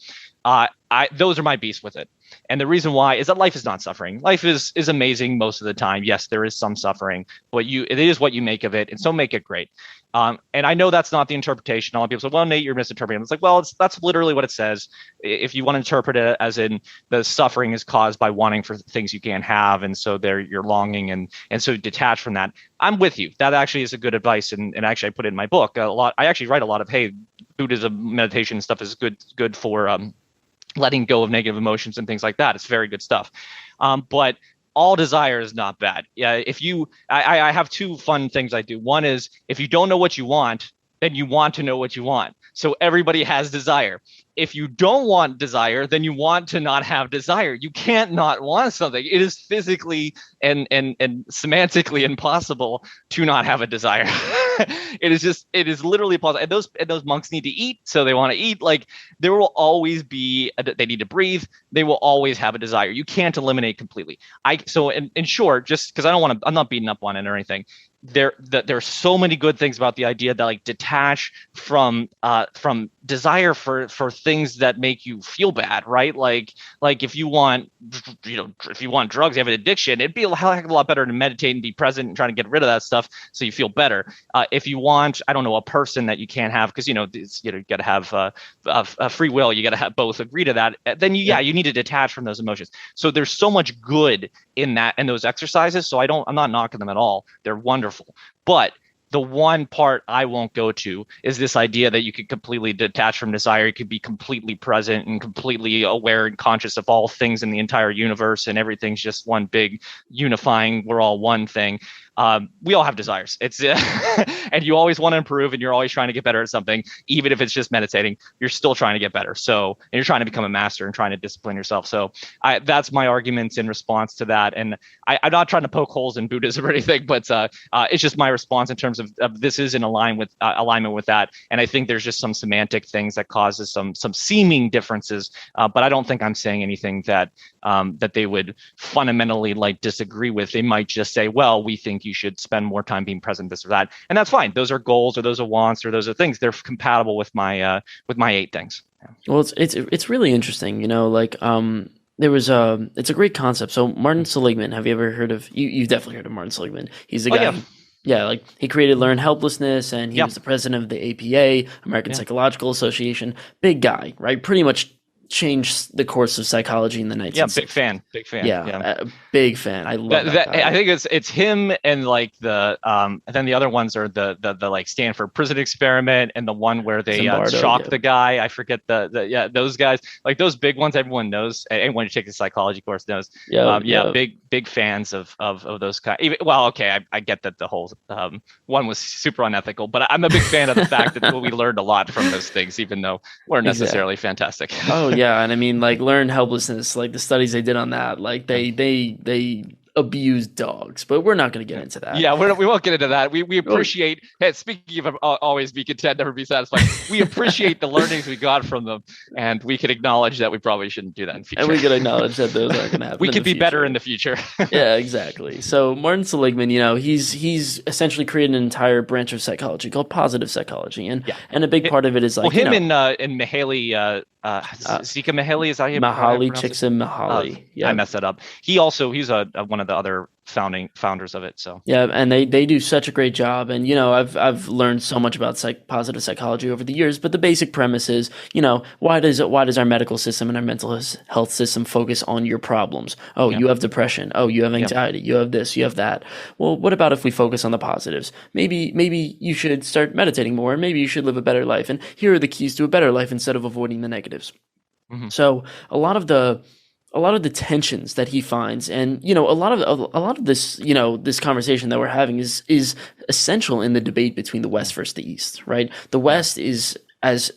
Those are my beefs with it. And the reason why is that life is not suffering. Life is amazing most of the time. Yes, there is some suffering, but it is what you make of it, and so make it great. And I know that's not the interpretation. A lot of people say, "Well, Nate, you're misinterpreting." It's like, well, that's literally what it says. If you want to interpret it as in the suffering is caused by wanting for things you can't have, and so you're longing and so detached from that, I'm with you. That actually is a good advice, and actually I put it in my book a lot. I actually write a lot of, hey, Buddhism meditation stuff is good for letting go of negative emotions and things like that. It's very good stuff. But all desire is not bad. Yeah, I have two fun things I do. One is if you don't know what you want, then you want to know what you want. So everybody has desire. if you don't want desire, then you want to not have desire. You can't not want something. It is physically and semantically impossible to not have a desire. It is literally possible. And those monks need to eat, so they want to eat. Like there will always be they need to breathe. They will always have a desire. You can't eliminate completely. So in short, just because I'm not beating up on it or anything. There's so many good things about the idea that like detach from desire for things that make you feel bad, right? Like if you want drugs, you have an addiction, it'd be a heck of a lot better to meditate and be present and trying to get rid of that stuff so you feel better. If you want, I don't know, a person that you can't have because you got to have a free will, you got to have both agree to that. Then you need to detach from those emotions. So there's so much good in those exercises. So I'm not knocking them at all. They're wonderful. But the one part I won't go to is this idea that you could completely detach from desire. You could be completely present and completely aware and conscious of all things in the entire universe, and everything's just one big unifying, we're all one thing. We all have desires. It's and you always want to improve, and you're always trying to get better at something, even if it's just meditating. You're still trying to get better. And you're trying to become a master and trying to discipline yourself. So that's my arguments in response to that. And I'm not trying to poke holes in Buddhism or anything, but it's just my response in terms of this is in alignment with that. And I think there's just some semantic things that causes some seeming differences, but I don't think I'm saying anything that they would fundamentally like disagree with. They might just say, well, we think you should spend more time being present, this or that, and that's fine. Those are goals, or those are wants, or those are things. They're compatible with my 8 things. Yeah. Well, it's really interesting, like there was it's a great concept. So Martin Seligman, have you ever heard of? You've definitely heard of Martin Seligman. He's the guy. Yeah. Yeah, like he created Learn Helplessness, and he was the president of the APA, American Psychological Association. Big guy, right? Pretty much changed the course of psychology in the 1960s. Yeah, big fan. Yeah. Big fan. I love that guy. I think it's him, and like and then the other ones are the like Stanford prison experiment, and the one where they shock the guy. I forget those guys, like those big ones. Everyone knows. Anyone who takes a psychology course knows. Big fans of those guys. I get that the whole one was super unethical, but I'm a big fan of the fact that we learned a lot from those things, even though we're necessarily fantastic. Oh yeah, and I mean, like Learn Helplessness, like the studies they did on that, like they abuse dogs, but we're not going to get into that. Yeah, we won't get into that. We appreciate. Hey, speaking of always be content, never be satisfied. We appreciate the learnings we got from them, and we can acknowledge that we probably shouldn't do that in the future. And we can acknowledge that those aren't going to happen. We could be better in the future. Yeah, exactly. So Martin Seligman, he's essentially created an entire branch of psychology called positive psychology, and a big part of it is like him and Mihaly. Zika Mihaly, is that him? Mihaly Csikszentmihalyi. I messed that up. He's one of the other founders of it. So yeah, and they do such a great job. And I've learned so much about positive psychology over the years. But the basic premise is, why does our medical system and our mental health system focus on your problems? Oh, you have depression. Oh, you have anxiety. You have this. You have that. Well, what about if we focus on the positives? Maybe you should start meditating more. And maybe you should live a better life. And here are the keys to a better life instead of avoiding the negatives. Mm-hmm. So a lot of the tensions that he finds, and a lot of this this conversation that we're having is essential in the debate between the West versus the East, right? The West is, as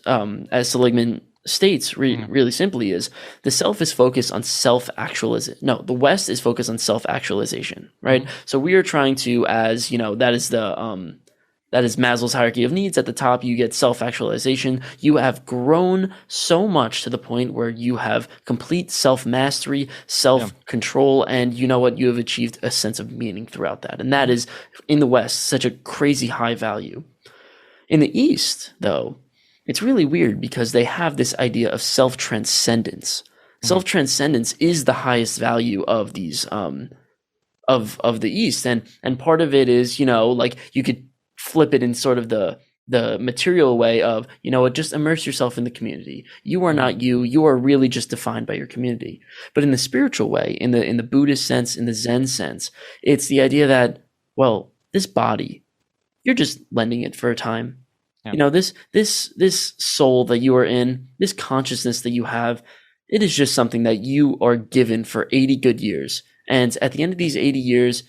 Seligman states really simply, is the self is focused on self-actualization. No, the West is focused on self-actualization, right? Mm-hmm. So we are trying to, as that is Maslow's hierarchy of needs. At the top, you get self-actualization. You have grown so much to the point where you have complete self-mastery, self-control, and you have achieved a sense of meaning throughout that. And that is, in the West, such a crazy high value. In the East, though, it's really weird because they have this idea of self-transcendence. Mm-hmm. Self-transcendence is the highest value of these of the East. And part of it is, like you could flip it in sort of the material way of, just immerse yourself in the community. You are not you. You are really just defined by your community. But in the spiritual way, in the Buddhist sense, in the Zen sense, it's the idea that, well, this body, you're just lending it for a time. Yeah. This soul that you are in, this consciousness that you have, it is just something that you are given for 80 good years. And at the end of these 80 years,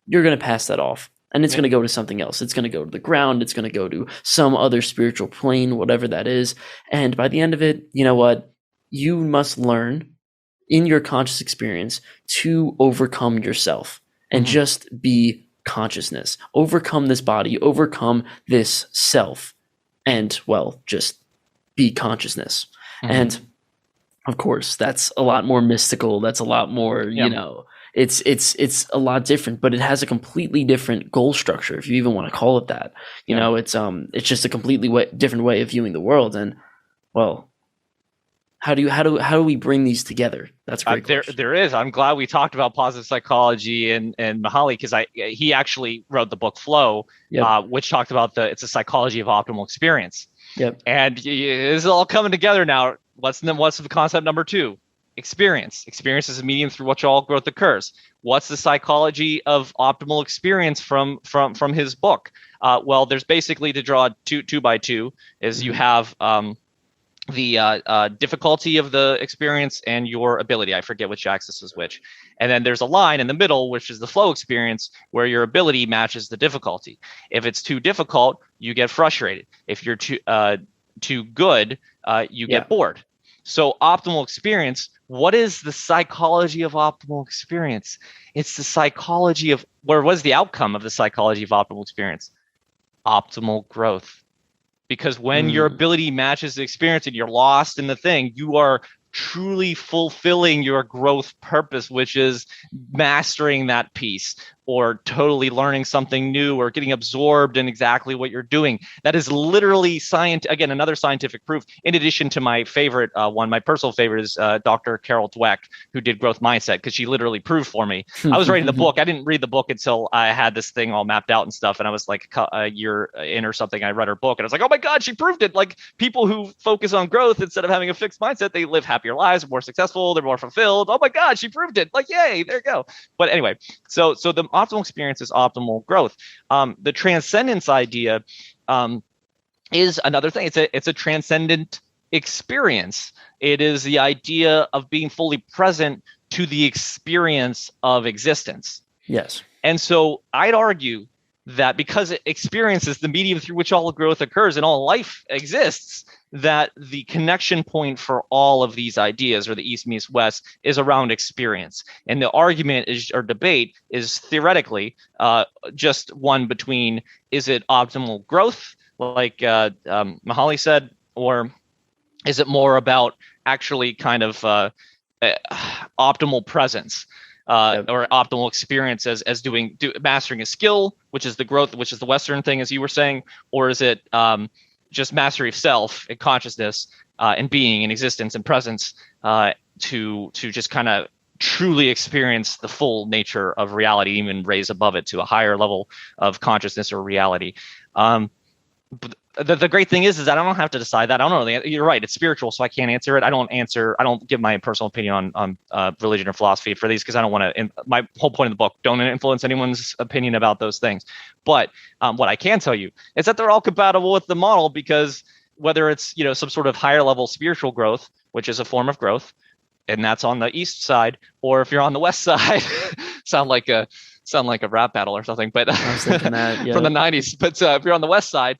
you're going to pass that off. and it's going to go to something else. It's going to go to the ground. It's going to go to some other spiritual plane, whatever that is. And by the end of it, you know what? You must learn in your conscious experience to overcome yourself and just be consciousness, overcome this body, overcome this self, and well, just be consciousness. And of course, that's a lot more mystical. That's a lot more, you know, it's a lot different, but it has a completely different goal structure, if you even want to call it that. You know, it's just a completely different way of viewing the world. And well, how do we bring these together? That's a great question. There is. I'm glad we talked about positive psychology and Mihaly, because he actually wrote the book Flow, which talked about it's a psychology of optimal experience. And this is all coming together now. What's the concept number 2? Experience. Experience is a medium through which all growth occurs. What's the psychology of optimal experience from his book? Well, there's basically, to draw two by two, is you have the difficulty of the experience and your ability. I forget which axis is which. And then there's a line in the middle, which is the flow experience, where your ability matches the difficulty. If it's too difficult, you get frustrated. If you're too good, you get bored. So optimal experience, what is the psychology of optimal experience? It's the psychology of, what is the outcome of the psychology of optimal experience? Optimal growth. Because when your ability matches the experience and you're lost in the thing, you are truly fulfilling your growth purpose, which is mastering that piece or totally learning something new or getting absorbed in exactly what you're doing. That is literally again, another scientific proof. In addition to my favorite one, my personal favorite is Dr. Carol Dweck, who did growth mindset, because she literally proved for me. I was writing the book. I didn't read the book until I had this thing all mapped out and stuff. And I was like a year in or something. I read her book and I was like, oh my God, she proved it. Like, people who focus on growth instead of having a fixed mindset, they live happier lives, more successful, they're more fulfilled. Oh my God, she proved it. Like, yay, there you go. But anyway, so the optimal experience is optimal growth. The transcendence idea is another thing. It's a transcendent experience. It is the idea of being fully present to the experience of existence. Yes. And so I'd argue that because experience is the medium through which all growth occurs and all life exists, that the connection point for all of these ideas, or the East meets West, is around experience. And the argument or debate is theoretically just one between, is it optimal growth, like Mihaly said, or is it more about actually kind of optimal presence? Or optimal experience as mastering a skill, which is the growth, which is the Western thing, as you were saying, or is it just mastery of self and consciousness and being and existence and presence to just kind of truly experience the full nature of reality, even raise above it to a higher level of consciousness or reality. But the great thing is I don't have to decide that. I don't know. You're right. It's spiritual, so I can't answer it. I don't give my personal opinion on religion or philosophy for these, because I don't want to. My whole point of the book, don't influence anyone's opinion about those things. But what I can tell you is that they're all compatible with the model, because whether it's some sort of higher level spiritual growth, which is a form of growth, and that's on the east side, or if you're on the west side, sound like a rap battle or something, but I was thinking that, from the 90s. But if you're on the west side,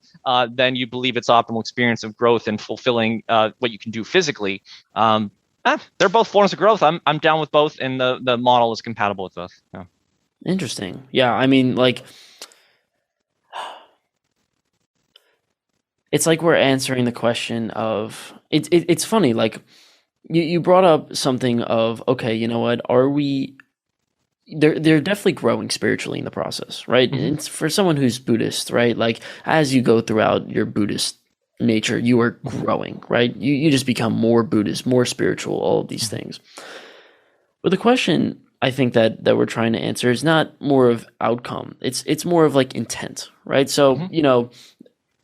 then you believe it's optimal experience of growth and fulfilling what you can do physically. They're both forms of growth. I'm down with both, and the model is compatible with both. Yeah. Interesting. Yeah, I mean, like, it's like we're answering the question of it's funny, like you brought up something of, okay, you know what, are we they're definitely growing spiritually in the process, right? And it's for someone who's Buddhist, right? Like, as you go throughout your Buddhist nature, you are growing, right? You just become more Buddhist, more spiritual, all of these things. But the question I think that we're trying to answer is not more of outcome. It's more of like intent, right? So,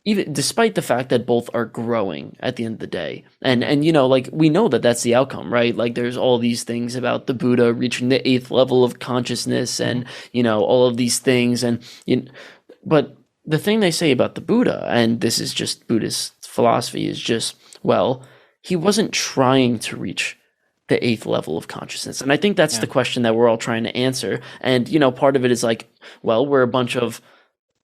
even despite the fact that both are growing at the end of the day, and like, we know that that's the outcome, right? Like, there's all these things about the Buddha reaching the 8th level of consciousness, and all of these things, and but the thing they say about the Buddha, and this is just Buddhist philosophy, is just, well, he wasn't trying to reach the 8th level of consciousness. And I think that's the question that we're all trying to answer. And part of it is like, well, we're a bunch of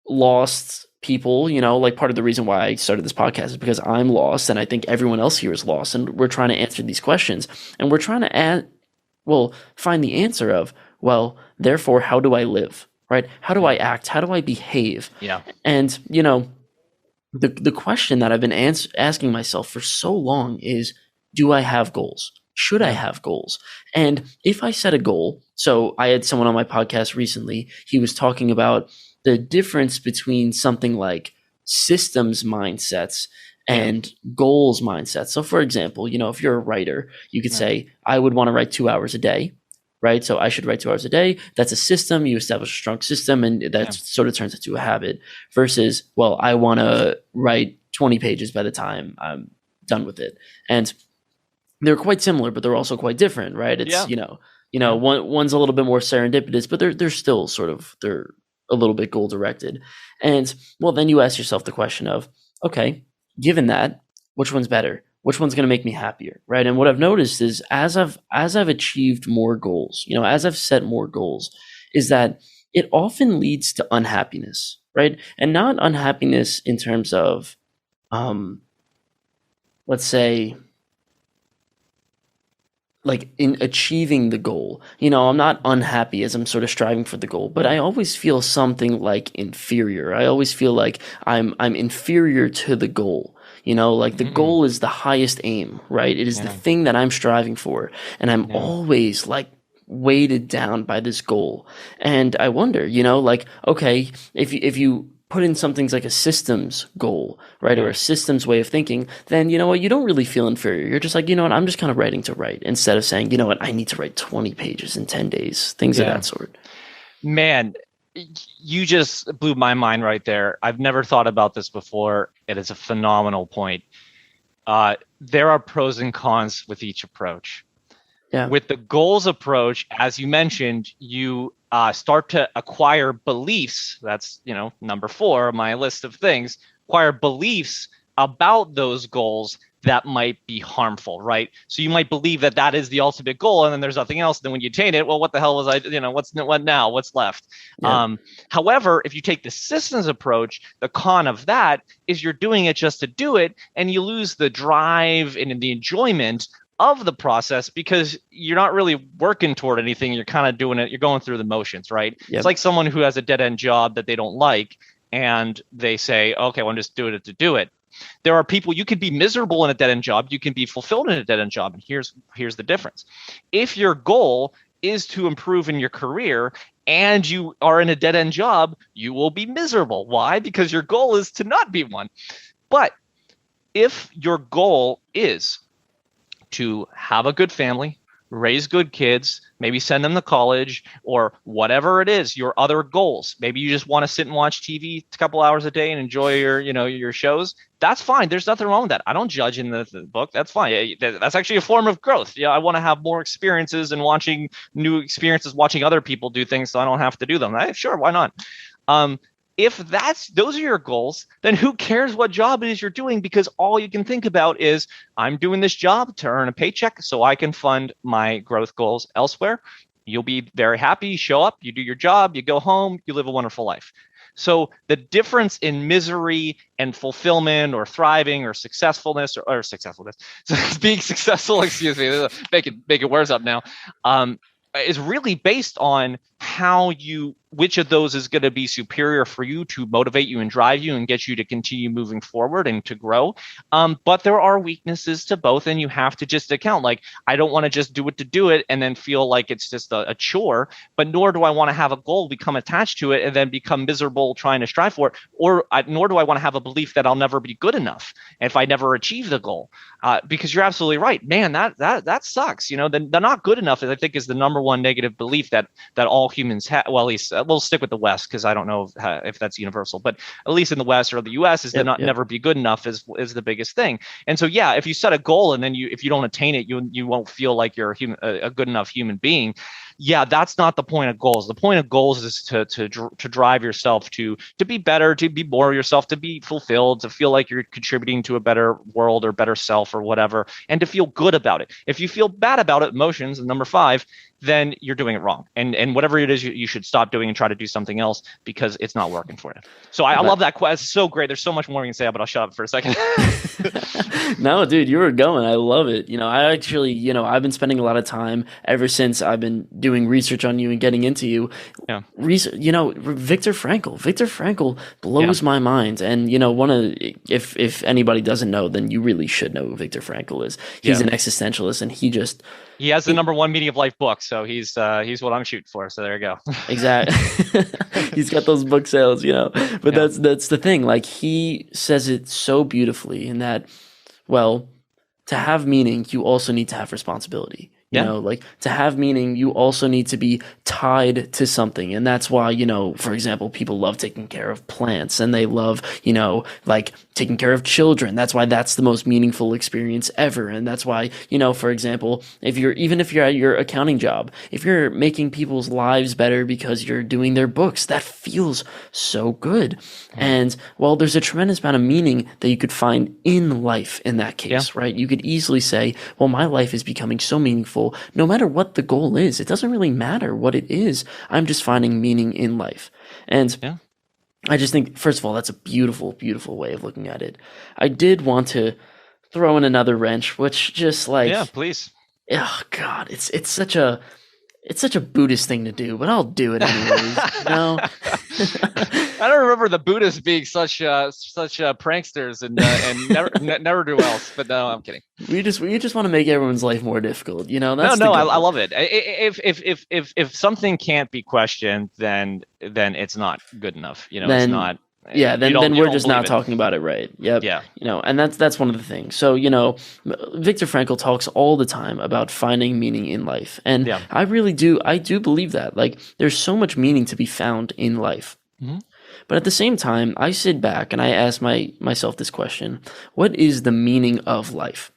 lost people, like part of the reason why I started this podcast is because I'm lost and I think everyone else here is lost, and we're trying to answer these questions, and we're trying to find the answer of, well, therefore, how do I live, right? How do I act? How do I behave? Yeah. And, the question that I've been asking myself for so long is, do I have goals? Should I have goals? And if I set a goal, so I had someone on my podcast recently, he was talking about the difference between something like systems mindsets and goals mindsets. So for example, if you're a writer, you could say, I would want to write 2 hours a day, right? So I should write 2 hours a day. That's a system. You establish a strong system, and that sort of turns into a habit versus, well, I want to write 20 pages by the time I'm done with it. And they're quite similar, but they're also quite different, right? It's, one's a little bit more serendipitous, but they're still they're a little bit goal directed. And well, then you ask yourself the question of, okay, given that, which one's better? Which one's going to make me happier, right? And what I've noticed is as I've achieved more goals, as I've set more goals, is that it often leads to unhappiness, right? And not unhappiness in terms of, let's say, like in achieving the goal. I'm not unhappy as I'm sort of striving for the goal, but I always feel something like inferior. I always feel like I'm inferior to the goal. Like the goal is the highest aim, right? It is the thing that I'm striving for. And I'm always like weighted down by this goal. And I wonder, like, okay, if you put in something like a systems goal, right, or a systems way of thinking, then you know what, you don't really feel inferior. You're just like, I'm just kind of writing to write, instead of saying, I need to write 20 pages in 10 days, things of that sort. Man, you just blew my mind right there. I've never thought about this before. It is a phenomenal point. There are pros and cons with each approach. Yeah. With the goals approach, as you mentioned, you start to acquire beliefs. That's, number 4 on my list of things. Acquire beliefs about those goals that might be harmful, right? So you might believe that that is the ultimate goal, and then there's nothing else. Then when you attain it, well, what the hell was I? What now? What's left? Yeah. However, if you take the systems approach, the con of that is you're doing it just to do it, and you lose the drive and the enjoyment of the process because you're not really working toward anything. You're kind of doing it. You're going through the motions, right? Yep. It's like someone who has a dead end job that they don't like, and they say, okay, well, I'm just doing it to do it. There are people, you can be miserable in a dead end job. You can be fulfilled in a dead end job. And here's the difference. If your goal is to improve in your career and you are in a dead end job, you will be miserable. Why? Because your goal is to not be one. But if your goal is to have a good family, raise good kids, maybe send them to college, or whatever it is, your other goals. Maybe you just want to sit and watch TV a couple hours a day and enjoy your shows. That's fine. There's nothing wrong with that. I don't judge in the book. That's fine. That's actually a form of growth. I want to have more experiences and watching new experiences, watching other people do things so I don't have to do them. Sure, why not? If those are your goals, then who cares what job it is you're doing? Because all you can think about is, I'm doing this job to earn a paycheck so I can fund my growth goals elsewhere. You'll be very happy, you show up, you do your job, you go home, you live a wonderful life. So the difference in misery and fulfillment or thriving or successfulness or successfulness, being successful, excuse me, making words up now, is really based on which of those is going to be superior for you to motivate you and drive you and get you to continue moving forward and to grow. But there are weaknesses to both, and you have to just account. Like, I don't want to just do it to do it and then feel like it's just a chore, but nor do I want to have a goal, become attached to it, and then become miserable trying to strive for it. Nor do I want to have a belief that I'll never be good enough if I never achieve the goal. Because you're absolutely right, man. That sucks. The not good enough, I think, is the number one negative belief that all humans have. Well, at least we'll stick with the West because I don't know if that's universal, but at least in the West or the US is never be good enough is the biggest thing. And so, if you set a goal and then if you don't attain it, you won't feel like you're a good enough human being. yeah, that's not the point of goals. The point of goals is to drive yourself to be better, to be more yourself, to be fulfilled, to feel like you're contributing to a better world or better self or whatever, and to feel good about it. If you feel bad about it, emotions, and number 5, then you're doing it wrong. And whatever it is, you should stop doing and try to do something else because it's not working for you. So I love that quest. It's so great. There's so much more we can say, but I'll shut up for a second. No, dude, you were going. I love it. I actually, I've been spending a lot of time ever since I've been doing research on you and getting into you. Yeah. Viktor Frankl. Viktor Frankl blows my mind. And, if anybody doesn't know, then you really should know who Viktor Frankl is. He's an existentialist, and he has the number 1 meaning of life book. So he's what I'm shooting for. So there you go. Exactly. He's got those book sales, but that's the thing. Like, he says it so beautifully in that, well, to have meaning, you also need to have responsibility. Like, to have meaning, you also need to be tied to something. And that's why, for example, people love taking care of plants, and they love, like taking care of children. That's why that's the most meaningful experience ever. And that's why, for example, if you're at your accounting job, if you're making people's lives better because you're doing their books, that feels so good. And well, there's a tremendous amount of meaning that you could find in life in that case, right? You could easily say, well, my life is becoming so meaningful. No matter what the goal is, it doesn't really matter what it is. I'm just finding meaning in life. And I just think, first of all, that's a beautiful, beautiful way of looking at it. I did want to throw in another wrench, which just like, yeah, please. Oh God, it's such a Buddhist thing to do, but I'll do it anyways. I don't remember the Buddhists being such pranksters and never do else. But no, I'm kidding. We just want to make everyone's life more difficult. That's I love it. If something can't be questioned, then it's not good enough. It's not. Yeah, then we're just not talking about it right. Yep. Yeah. And that's one of the things. So, Viktor Frankl talks all the time about finding meaning in life. And I do believe that. Like, there's so much meaning to be found in life. Mm-hmm. But at the same time, I sit back and I ask myself this question: what is the meaning of life?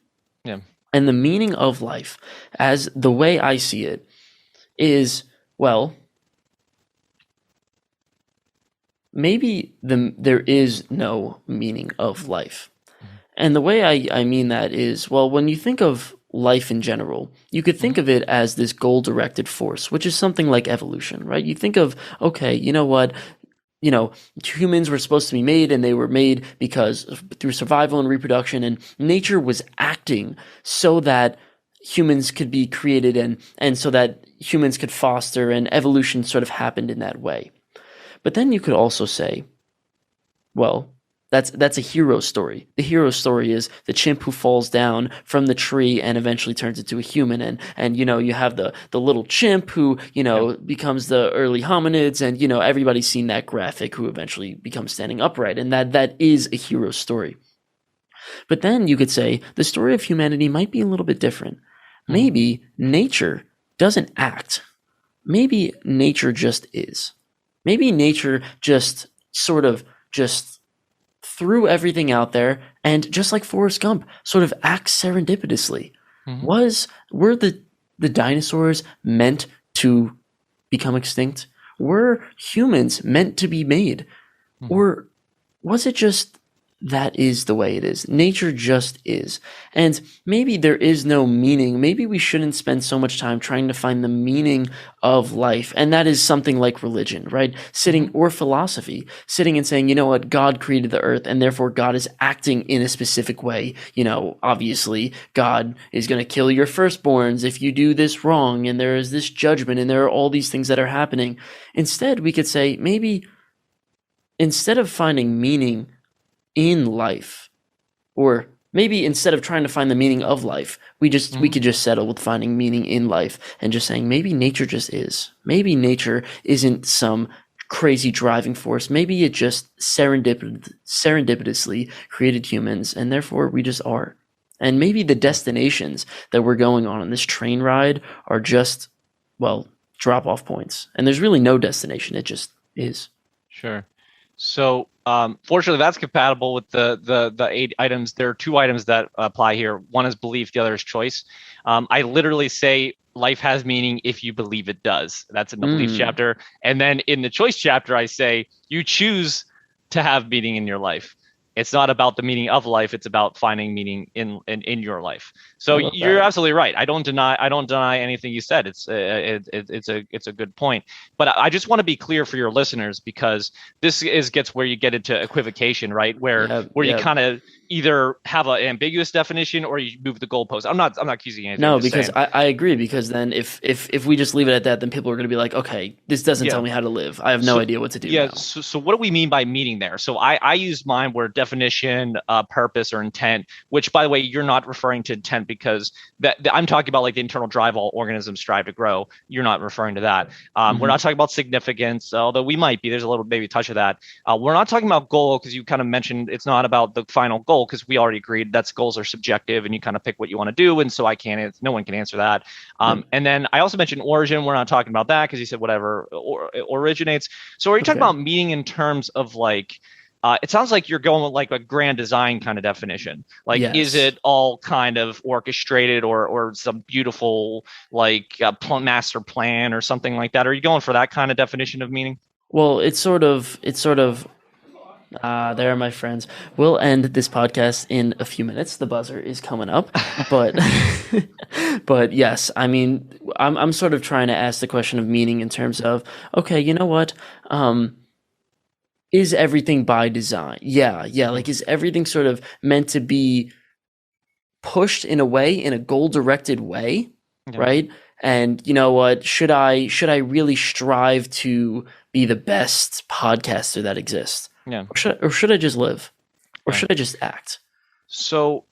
Yeah. And the meaning of life, as the way I see it, is, well, maybe there is no meaning of life. Mm-hmm. And the way I mean that is, well, when you think of life in general, you could think of it as this goal-directed force, which is something like evolution, right? You think of, okay, you know what? Humans were supposed to be made, and they were made because through survival and reproduction, and nature was acting so that humans could be created and so that humans could foster, and evolution sort of happened in that way. But then you could also say, well, that's a hero story. The hero story is the chimp who falls down from the tree and eventually turns into a human. And you have the little chimp who, becomes the early hominids, and, everybody's seen that graphic, who eventually becomes standing upright. And that is a hero story. But then you could say the story of humanity might be a little bit different. Maybe nature doesn't act. Maybe nature just is. Maybe nature just sort of just threw everything out there, and just like Forrest Gump, sort of acts serendipitously. Mm-hmm. Were the dinosaurs meant to become extinct? Were humans meant to be made? Mm-hmm. Or was it just that is the way it is? Nature just is. And maybe there is no meaning. Maybe we shouldn't spend so much time trying to find the meaning of life. And that is something like religion, right? Or philosophy, sitting and saying, you know what, God created the earth, and therefore God is acting in a specific way. Obviously God is going to kill your firstborns if you do this wrong, and there is this judgment, and there are all these things that are happening. Instead, we could say, maybe instead of finding meaning in life, or maybe instead of trying to find the meaning of life, we could just settle with finding meaning in life, and just saying maybe nature just is. Maybe nature isn't some crazy driving force. Maybe it just serendipitously created humans, and therefore we just are. And maybe the destinations that we're going on this train ride are just, well, drop-off points. And there's really no destination. It just is. Sure. So fortunately, that's compatible with the 8 items. There are 2 items that apply here. One is belief, the other is choice. I literally say life has meaning if you believe it does. That's in the belief Mm, chapter. And then in the choice chapter, I say you choose to have meaning in your life. It's not about the meaning of life. It's about finding meaning in your life. I So love you're that. absolutely right. I don't deny anything you said. It's a good point. But I just want to be clear for your listeners, because this gets where you get into equivocation, right? Where Yeah, you yeah. kind of either have an ambiguous definition or you move the goalpost. I'm not accusing you of anything. I'm No, just because saying, I agree, because then if we just leave it at that, then people are going to be like, okay, this doesn't yeah. tell me how to live. I have no So idea what to do yeah, now. so what do we mean by meaning there? So I use mine where definition, purpose, or intent. Which, by the way, you're not referring to intent, because I'm talking about like the internal drive all organisms strive to grow. You're not referring to that. We're Hmm. not talking about significance, although we might be. There's a little maybe touch of that. We're not talking about goal, because you kind of mentioned it's not about the final goal, because we already agreed that's goals are subjective and you kind of pick what you want to do, and so I can't. No one can answer that. Yep. And then I also mentioned origin. We're not talking about that because you said whatever originates. So are you talking Okay. about meaning in terms of like, it sounds like you're going with like a grand design kind of definition. Like, is Yes. it all kind of orchestrated, or some beautiful like master plan or something like that? Are you going for that kind of definition of meaning? Well, it's sort of there are my friends. We'll end this podcast in a few minutes. The buzzer is coming up, but but yes, I mean, I'm sort of trying to ask the question of meaning in terms of, okay, you know what? Um, is everything by design? Yeah, yeah. Hmm. Like, is everything sort of meant to be pushed in a way, in a goal directed way, Yeah. right? And you know what? Should I really strive to be the best podcaster that exists, Yeah. or should I just live, or Yeah. should I just act? So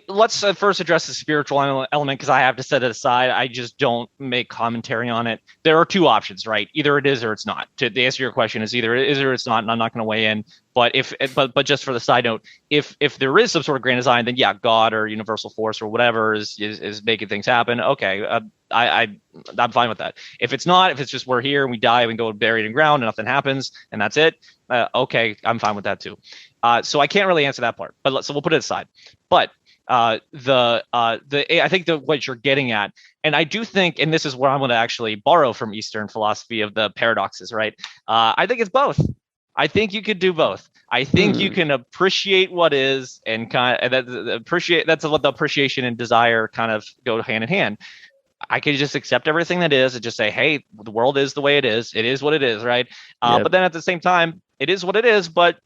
let's first address the spiritual element, because I have to set it aside. I just don't make commentary on it. There are 2 options, right? Either it is or it's not. To answer your question, is either it is or it's not, and I'm not going to weigh in. But but just for the side note, if there is some sort of grand design, then yeah, God or universal force or whatever is making things happen. Okay, I'm fine with that. If it's not, if it's just we're here and we die and we go buried in ground and nothing happens and that's it, okay, I'm fine with that too. So I can't really answer that part, but so we'll put it aside. But I think what you're getting at, and I do think, and this is where I'm going to actually borrow from Eastern philosophy of the paradoxes, right? I think it's both. I think you could do both. I think you Hmm. can appreciate what is, and kind of appreciate. That's what the appreciation and desire kind of go hand in hand. I could just accept everything that is and just say, hey, the world is the way it is. It is what it is, right? But Yep. then at the same time, it is what it is, but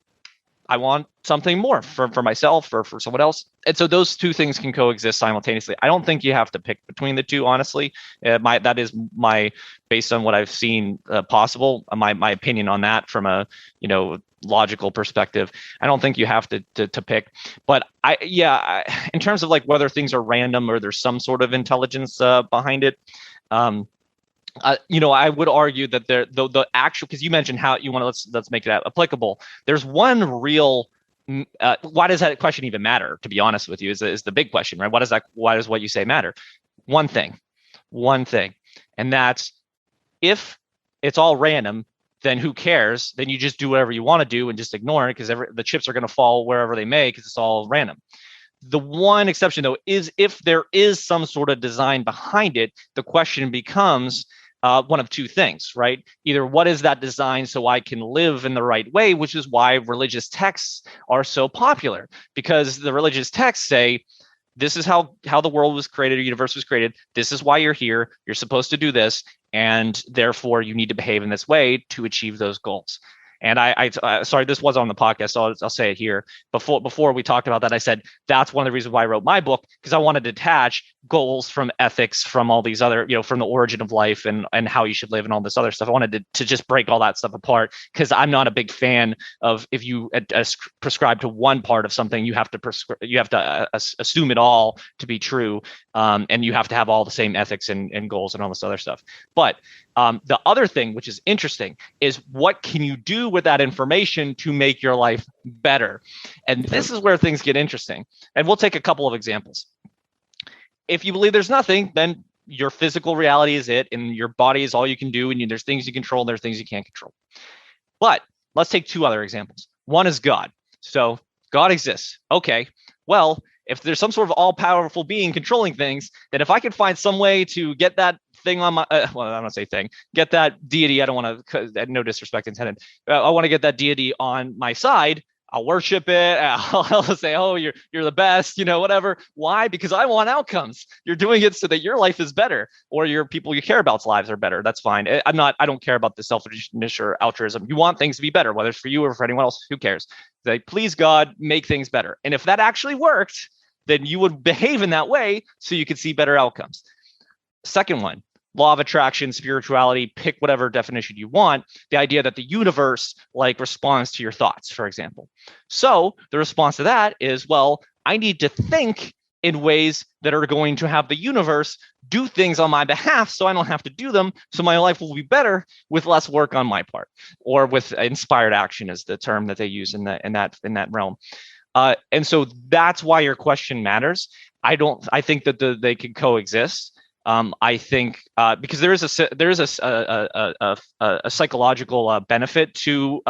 I want something more for myself or for someone else. And so those 2 things can coexist simultaneously. I don't think you have to pick between the 2, honestly. That is my, based on what I've seen possible, my opinion on that from a, logical perspective. I don't think you have to pick. But in terms of like whether things are random or there's some sort of intelligence behind it, um, I would argue that the actual, because you mentioned how you want to, let's make it applicable. There's one real. Why does that question even matter? To be honest with you, is the big question, right? Why does what you say matter? One thing, one thing, and that's, if it's all random, then who cares? Then you just do whatever you want to do and just ignore it, because the chips are going to fall wherever they may, because it's all random. The one exception, though, is if there is some sort of design behind it, the question becomes one of 2 things, right? Either what is that design so I can live in the right way, which is why religious texts are so popular, because the religious texts say, this is how the world was created, or universe was created. This is why you're here. You're supposed to do this, and therefore you need to behave in this way to achieve those goals. And sorry, this was on the podcast, so I'll say it here. Before we talked about that, I said that's one of the reasons why I wrote my book, because I wanted to detach goals from ethics, from all these other, from the origin of life and how you should live and all this other stuff. I wanted to just break all that stuff apart, because I'm not a big fan of, if you prescribe to one part of something, you have to assume it all to be true, and you have to have all the same ethics and goals and all this other stuff. But the other thing, which is interesting, is what can you do with that information to make your life better? And Yep. this is where things get interesting. And we'll take a couple of examples. If you believe there's nothing, then your physical reality is it, and your body is all you can do, and there's things you control, and there's things you can't control. But let's take two other examples. One is God. So God exists. Okay. Well, if there's some sort of all-powerful being controlling things, then if I could find some way to get that thing on my, well, I don't say thing, get that deity. I don't want to, no disrespect intended. I want to get that deity on my side. I'll worship it. I'll say, oh, you're the best, whatever. Why? Because I want outcomes. You're doing it so that your life is better, or your people you care about's lives are better. That's fine. I don't care about the selfishness or altruism. You want things to be better, whether it's for you or for anyone else. Who cares? Say, please God, make things better. And if that actually worked, then you would behave in that way so you could see better outcomes. Second one, law of attraction, spirituality, pick whatever definition you want, the idea that the universe responds to your thoughts, for example. So the response to that is, well, I need to think in ways that are going to have the universe do things on my behalf so I don't have to do them, so my life will be better with less work on my part, or with inspired action is the term that they use in that realm. And so that's why your question matters. I think that they can coexist. I think because there is a psychological benefit to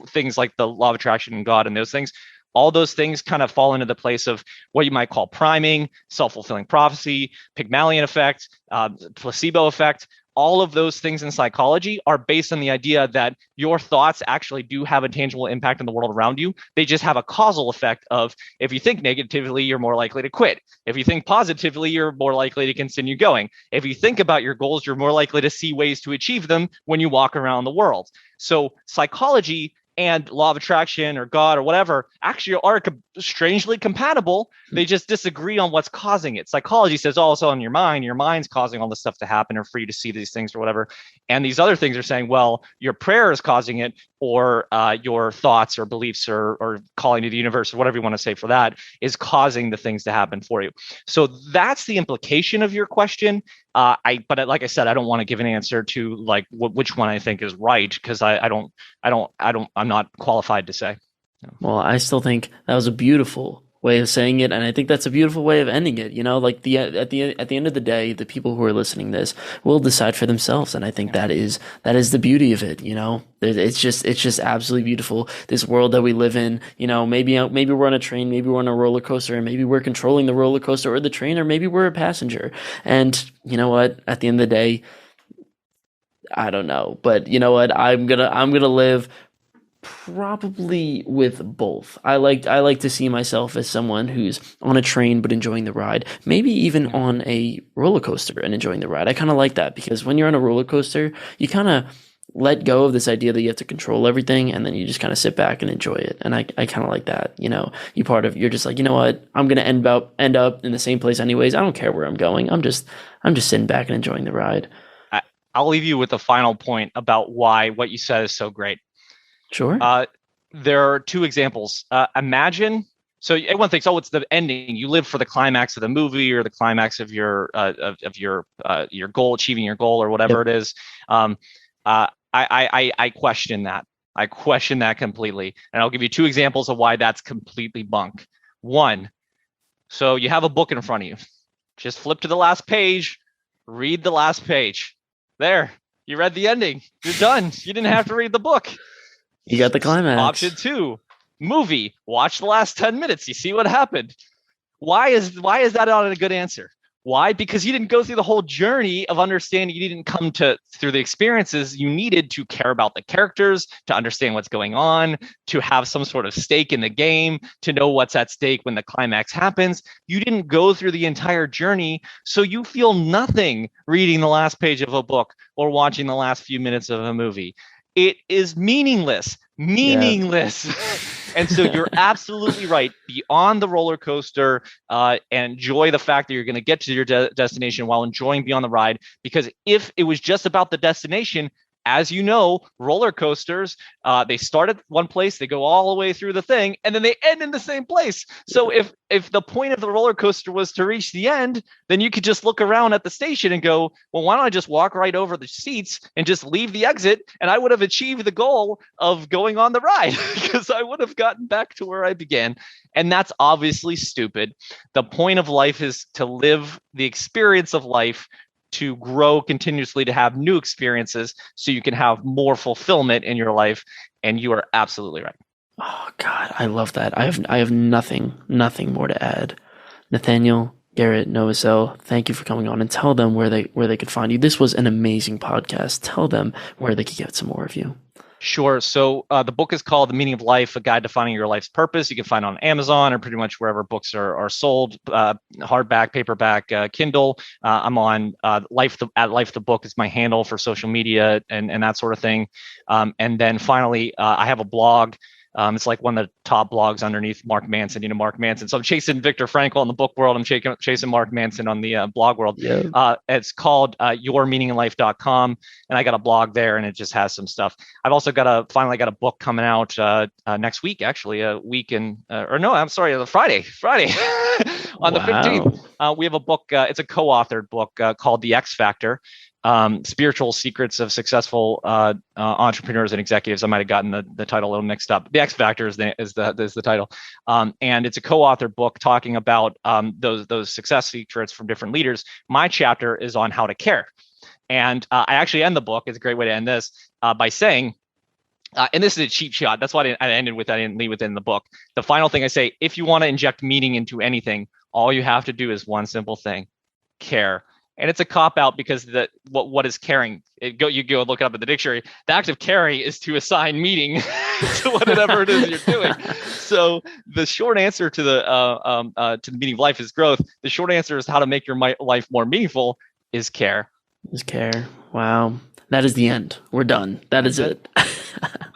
things like the law of attraction and God and those things. All those things kind of fall into the place of what you might call priming, self-fulfilling prophecy, Pygmalion effect, placebo effect. All of those things in psychology are based on the idea that your thoughts actually do have a tangible impact on the world around you. They just have a causal effect of, if you think negatively, you're more likely to quit. If you think positively, you're more likely to continue going. If you think about your goals, you're more likely to see ways to achieve them when you walk around the world. So psychology and law of attraction or God or whatever actually are strangely compatible. They just disagree on what's causing it. Psychology says, oh, it's all in your mind. Your mind's causing all this stuff to happen or for you to see these things or whatever. And these other things are saying, well, your prayer is causing it, or your thoughts or beliefs or calling to the universe or whatever you want to say for that is causing the things to happen for you. So that's the implication of your question. But like I said, I don't want to give an answer to which one I think is right, because I'm not qualified to say. Well, I still think that was a beautiful way of saying it, and I think that's a beautiful way of ending it. At the end of the day, the people who are listening to this will decide for themselves, and I think that is the beauty of it. It's just absolutely beautiful. This world that we live in. Maybe we're on a train, maybe we're on a roller coaster, and maybe we're controlling the roller coaster or the train, or maybe we're a passenger. And you know what? At the end of the day, I don't know, but you know what? I'm gonna live probably with both. I like to see myself as someone who's on a train but enjoying the ride, maybe even on a roller coaster and enjoying the ride. I kind of like that, because when you're on a roller coaster, you kind of let go of this idea that you have to control everything, and then you just kind of sit back and enjoy it. And I kind of like that. You're just like, you know what? I'm gonna end up in the same place anyways. I don't care where I'm going. I'm just sitting back and enjoying the ride. I'll leave you with the final point about why what you said is so great. Sure. There are two examples. Imagine, so everyone thinks, oh, it's the ending. You live for the climax of the movie or the climax of your goal, achieving your goal or whatever it is. I question that. I question that completely. And I'll give you two examples of why that's completely bunk. One, so you have a book in front of you. Just flip to the last page, read the last page. There, you read the ending. You're done. You didn't have to read the book. You got the climax. Option 2, movie. Watch the last 10 minutes. You see what happened. Why is that not a good answer? Why? Because you didn't go through the whole journey of understanding. You didn't come through the experiences you needed to care about the characters, to understand what's going on, to have some sort of stake in the game, to know what's at stake when the climax happens. You didn't go through the entire journey, so you feel nothing reading the last page of a book or watching the last few minutes of a movie. It is meaningless. Yeah. And so you're absolutely right. Be on the roller coaster and enjoy the fact that you're going to get to your destination while enjoying being on the ride. Because if it was just about the destination, as you know, roller coasters, they start at one place, they go all the way through the thing, and then they end in the same place. So if the point of the roller coaster was to reach the end, then you could just look around at the station and go, well, why don't I just walk right over the seats and just leave the exit? And I would have achieved the goal of going on the ride because I would have gotten back to where I began. And that's obviously stupid. The point of life is to live the experience of life, to grow continuously, to have new experiences so you can have more fulfillment in your life. And you are absolutely right. Oh God, I love that. I have nothing more to add. Nathanael Garrett Novosel, thank you for coming on, and tell them where they could find you. This was an amazing podcast. Tell them where they could get some more of you. Sure. So the book is called The Meaning of Life, A Guide to Finding Your Life's Purpose. You can find it on Amazon or pretty much wherever books are sold, hardback, paperback, Kindle. I'm on Life the Book is my handle for social media and that sort of thing. And then finally, I have a blog. It's like one of the top blogs underneath Mark Manson, Mark Manson. So I'm chasing Viktor Frankl in the book world. I'm chasing Mark Manson on the blog world. Yeah. It's called yourmeaninginlife.com. And I got a blog there and it just has some stuff. I've also finally got a book coming out next week, actually, a week the Friday on the 15th. We have a book. It's a co-authored book called The X Factor. Spiritual Secrets of Successful Entrepreneurs and Executives. I might have gotten the title a little mixed up. The X Factor is the title, and it's a co-authored book talking about those success secrets from different leaders. My chapter is on how to care, and I actually end the book. It's a great way to end this by saying. And this is a cheap shot. That's why I didn't leave within the book. The final thing I say: if you want to inject meaning into anything, all you have to do is one simple thing: care. And it's a cop out because what is caring? You go look it up in the dictionary. The act of caring is to assign meaning to whatever it is you're doing. So the short answer to the meaning of life is growth. The short answer is how to make your life more meaningful is care. Is care. Wow. That is the end. We're done. That is it.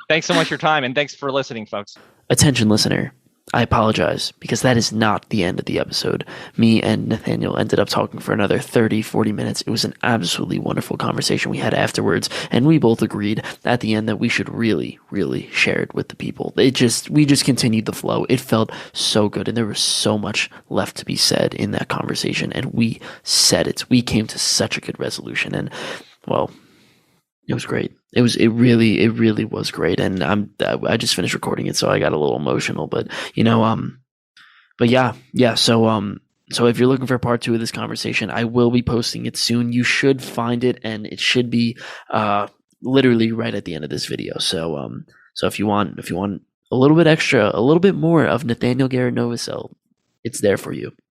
Thanks so much for your time, and thanks for listening, folks. Attention, listener. I apologize because that is not the end of the episode. Me and Nathanael ended up talking for another 30, 40 minutes. It was an absolutely wonderful conversation we had afterwards, and we both agreed at the end that we should really, really share it with the people. We just continued the flow. It felt so good, and there was so much left to be said in that conversation, and we said it. We came to such a good resolution, and well, it was great. It really was great. And I just finished recording it, so I got a little emotional, but yeah. So if you're looking for part 2 of this conversation, I will be posting it soon. You should find it, and it should be, literally right at the end of this video. So if you want a little bit extra, a little bit more of Nathanael Garrett Novosel, it's there for you.